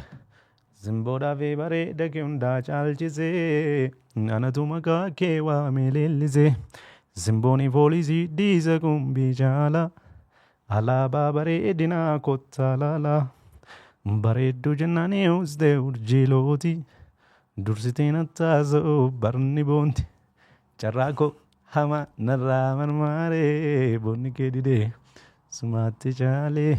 Simboodhaaf bareeda kee hundaa caalchisee anatu maqaa kee waamee leellisee. Simbooni poolisii diisa kumbii jaala alaabaa bareedinaa kottaa laala bareedduu jennaan eewustee urjiilooti dursitee nattaasa'u barni boonti carraaqoo hama narraa marmaaree boonni kee didee sumaatti caalee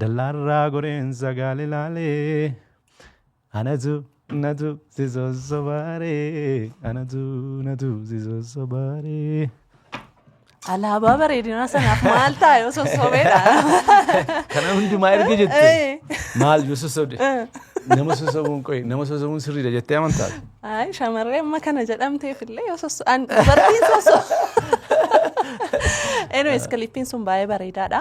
dallaarraa goreensa gaale laalee anatu natu si sossobaaree anatu si sossobaaree. Alaabaa bareedinaa sanaaf maal ta'a yoo sossobeedha? Kana hundumaa erga jettee maal yoo sossobde nama sossobuun qoy nama sossobuun sirriidha jettee amantaa? Ayi shamarree amma kana jedhamteefillee yoo bartiin Anyways klippiin sun baay'ee bareedaadha.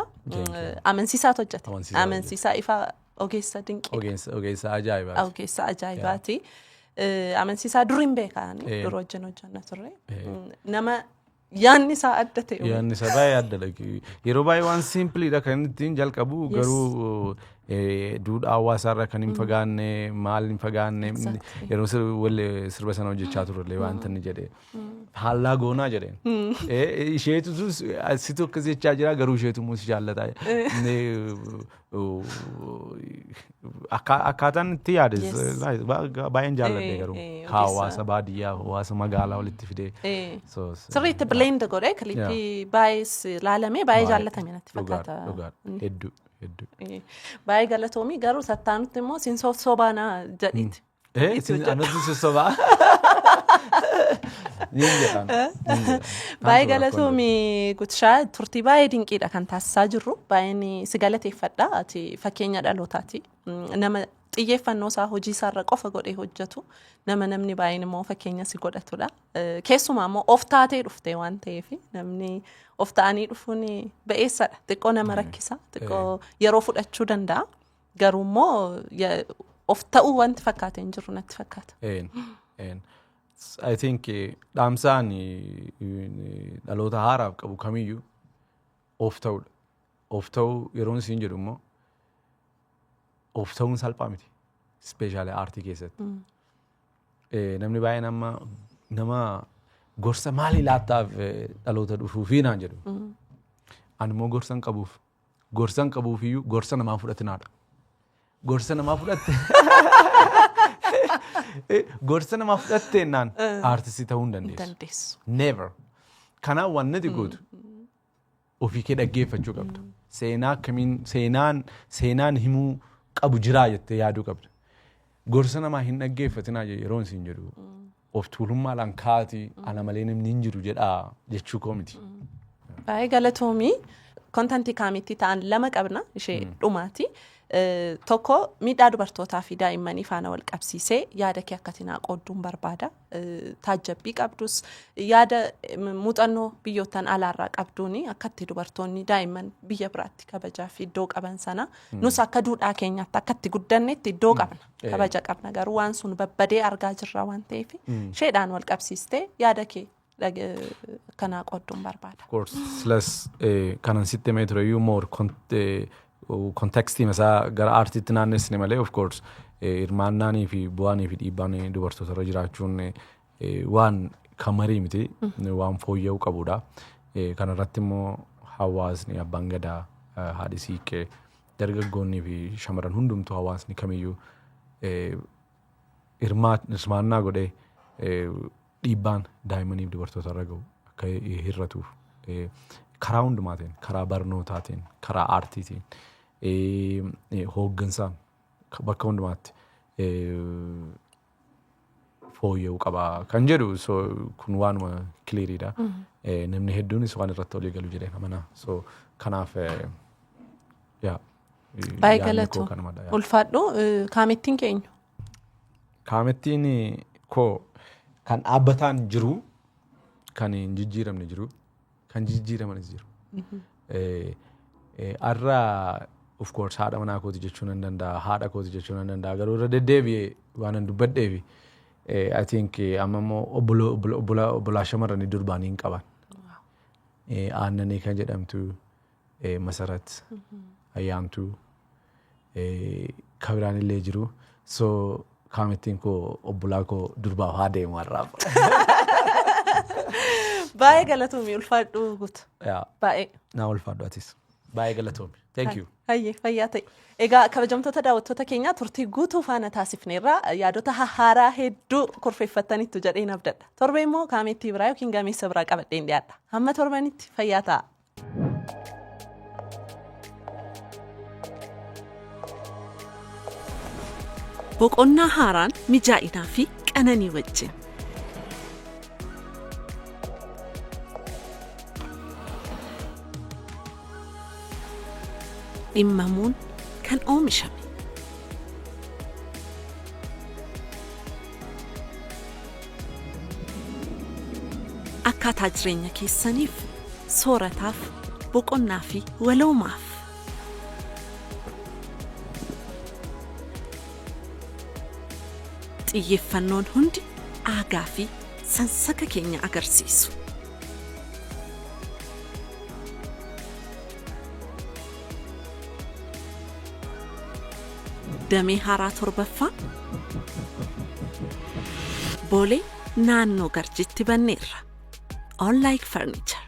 Amansiisaatu hojjete. Amansiisaa ifa ogeessa dinqii. Ogeessa ajaa'ibaati. Ogeessa ajaa'ibaati. Amansiisaa duriin beekan dur wajjin hojjanna turre. Nama yaanni isaa adda ta'e. Yaanni isaa baay'ee adda yeroo baay'ee waan simpliidha kan ittiin jalqabu garuu duudhaa hawaasaarra kan hin fagaanne maal hin fagaanne yeroo sirba sana hojjechaa turre wanta inni jedhee haallaa goonaa jedheen. Isheetu situ akkas jechaa jira garuu isheetu immoo si jaallata. Akkaataan itti yaades baay'een jaalladhe garuu hawaasa baadiyyaa hawaasa magaalaa walitti fidee. Sirriitti blend godhee klippii baay'ee laalamee baay'ee jaallatame natti fakkaata. Hedduu. Baay'ee galatoomii garuu sattaanutti immoo siin sobaanaa jedhiiti. Anatu sossobaa. Baay'ee galatoomii Gutishaa turtii baay'ee dinqiidha kan taasisaa jirru. Baay'een si galateeffadha. Ati fakkeenya dhalootaati. Nama xiyyeeffannoo isaa hojii isaarra qofa godhee hojjetu. Namni baay'een immoo fakkeenya si godhatudha. Keessumaa immoo of taatee dhuftee waan ta'eef namni of ta'anii dhufuun ba'eessadha. Xiqqoo nama rakkisa. Xiqqoo yeroo fudhachuu danda'a. Garuu immoo of ta'uu wanti fakkaatee hin jiru natti fakkaata. I think dhaamsaan dhaloota haaraaf qabu kamiyyuu of ta'uudha. Of ta'uu yeroo isiin jedhu immoo of ta'uun salphaa miti. Ispeeshaalee aartii keessatti. Namni baay'een amma nama gorsa maalii laattaaf dhaloota dhufuufii naan jedhu. Ani immoo gorsan qabuufiyyuu gorsa namaa fudhatinaadha. Gorsa namaa fudhatte. Gorsa namaa fudhatteennaan aartistii ta'uu hin dandeessu. Never. Kanaaf waan nati gootu ofii kee dhaggeeffachuu qabda. Seenaa akkamiin seenaan himuu qabu jiraa jettee yaaduu qabda. Gorsa namaa hin dhaggeeffatinaa yeroon siin jedhu of tuulummaadhaan kaatii ana malee namni hin jiru jedhaa jechuu koo miti. Baay'ee galatoomii kontantii kaamitti ta'an lama qabna ishee dhumaati. Tokko miidhaa dubartootaa fi daa'immanii faana wal qabsiisee yaada kee akkatinaa qoodduun barbaada. Taajjabbii qabdus yaada muuxannoo biyyootaan alaarraa qabduun akkatti dubartoonni daa'imman biyya biraatti kabajaa fi iddoo qaban sana nus akka duudhaa keenyaatti akkatti guddannetti iddoo qabna. Kabaja qabna garuu waan sun babbadee argaa jirra waan ta'eef isheedhaan wal qabsiistee yaada kee akkanaa qoodduun barbaada. Of course, silas kanan sitti mee ture more kontekstii isaa gara aartiitti naannessine malee of course hirmaannaanii fi bu'aanii fi dhiibbaan dubartoota irra jiraachuun waan kan marii miti waan fooyya'uu qabudha. Kanarratti immoo hawaasni abbaan gadaa haadhi siiqqee dargaggoonnii fi shamarran hundumtuu hawaasni kamiyyuu hirmaannaa godhee dhiibbaan daa'immaniif dubartoota irra gahu akka hir'atuuf karaa hundumaatiin karaa barnootaatiin karaa aartiitiin hooggansaan bakka hundumaatti fooyya'uu qaba kan jedhu kun waanuma kiliiriidha. Namni hedduunis waan irratti olii galu jedhee amanaa. Kanaaf baay'ee galatu ulfaadhu kaamettiin keenyu. Kaamettiin koo kan dhaabbataan jiru kan hin jijjiiramne jiru kan jijjiiramanis jiru. Har'a of course haadha manaa kooti jechuu nan danda'a haadha kooti jechuu nan danda'a garuu irra deddeebi'ee waan an dubbadheefi I think amma immoo obbolaa shamarranii durbaanii hin qaban. Aannanii kan jedhamtu Masarat Ayyaantuu kan biraan illee jiru. Kaamettiin koo obbolaa koo durbaaf haa deemu har'aaf. Baay'ee galatoomii ulfaadhu guutu. Baay'ee. Naa ulfaadhu atis. Baay'ee galatoomii. Thank you. Hayyee fayyaa ta'e. Egaa kabajamtoota daawwattoota keenyaa turtii guutuu faana taasifneerra yaadota haaraa hedduu kurfeeffattaniittu jedheen abdadha. Torbee immoo kaamettii biraa yookiin gameessa biraa qabadheen dhiyaadha. Hamma torbanitti fayyaa ta'a. Boqonnaa haaraan mijaa'inaa fi qananii wajjin. Dhimmamuun kan oomishame. Akkaataa jireenya keessaniif, soorataaf, boqonnaa fi waloomaaf. Xiyyeeffannoon hundi aagaa fi sansaka keenya agarsiisu. Damee haaraa torbaffaa Boolee naannoo Garjitti banneerra. All like furniture.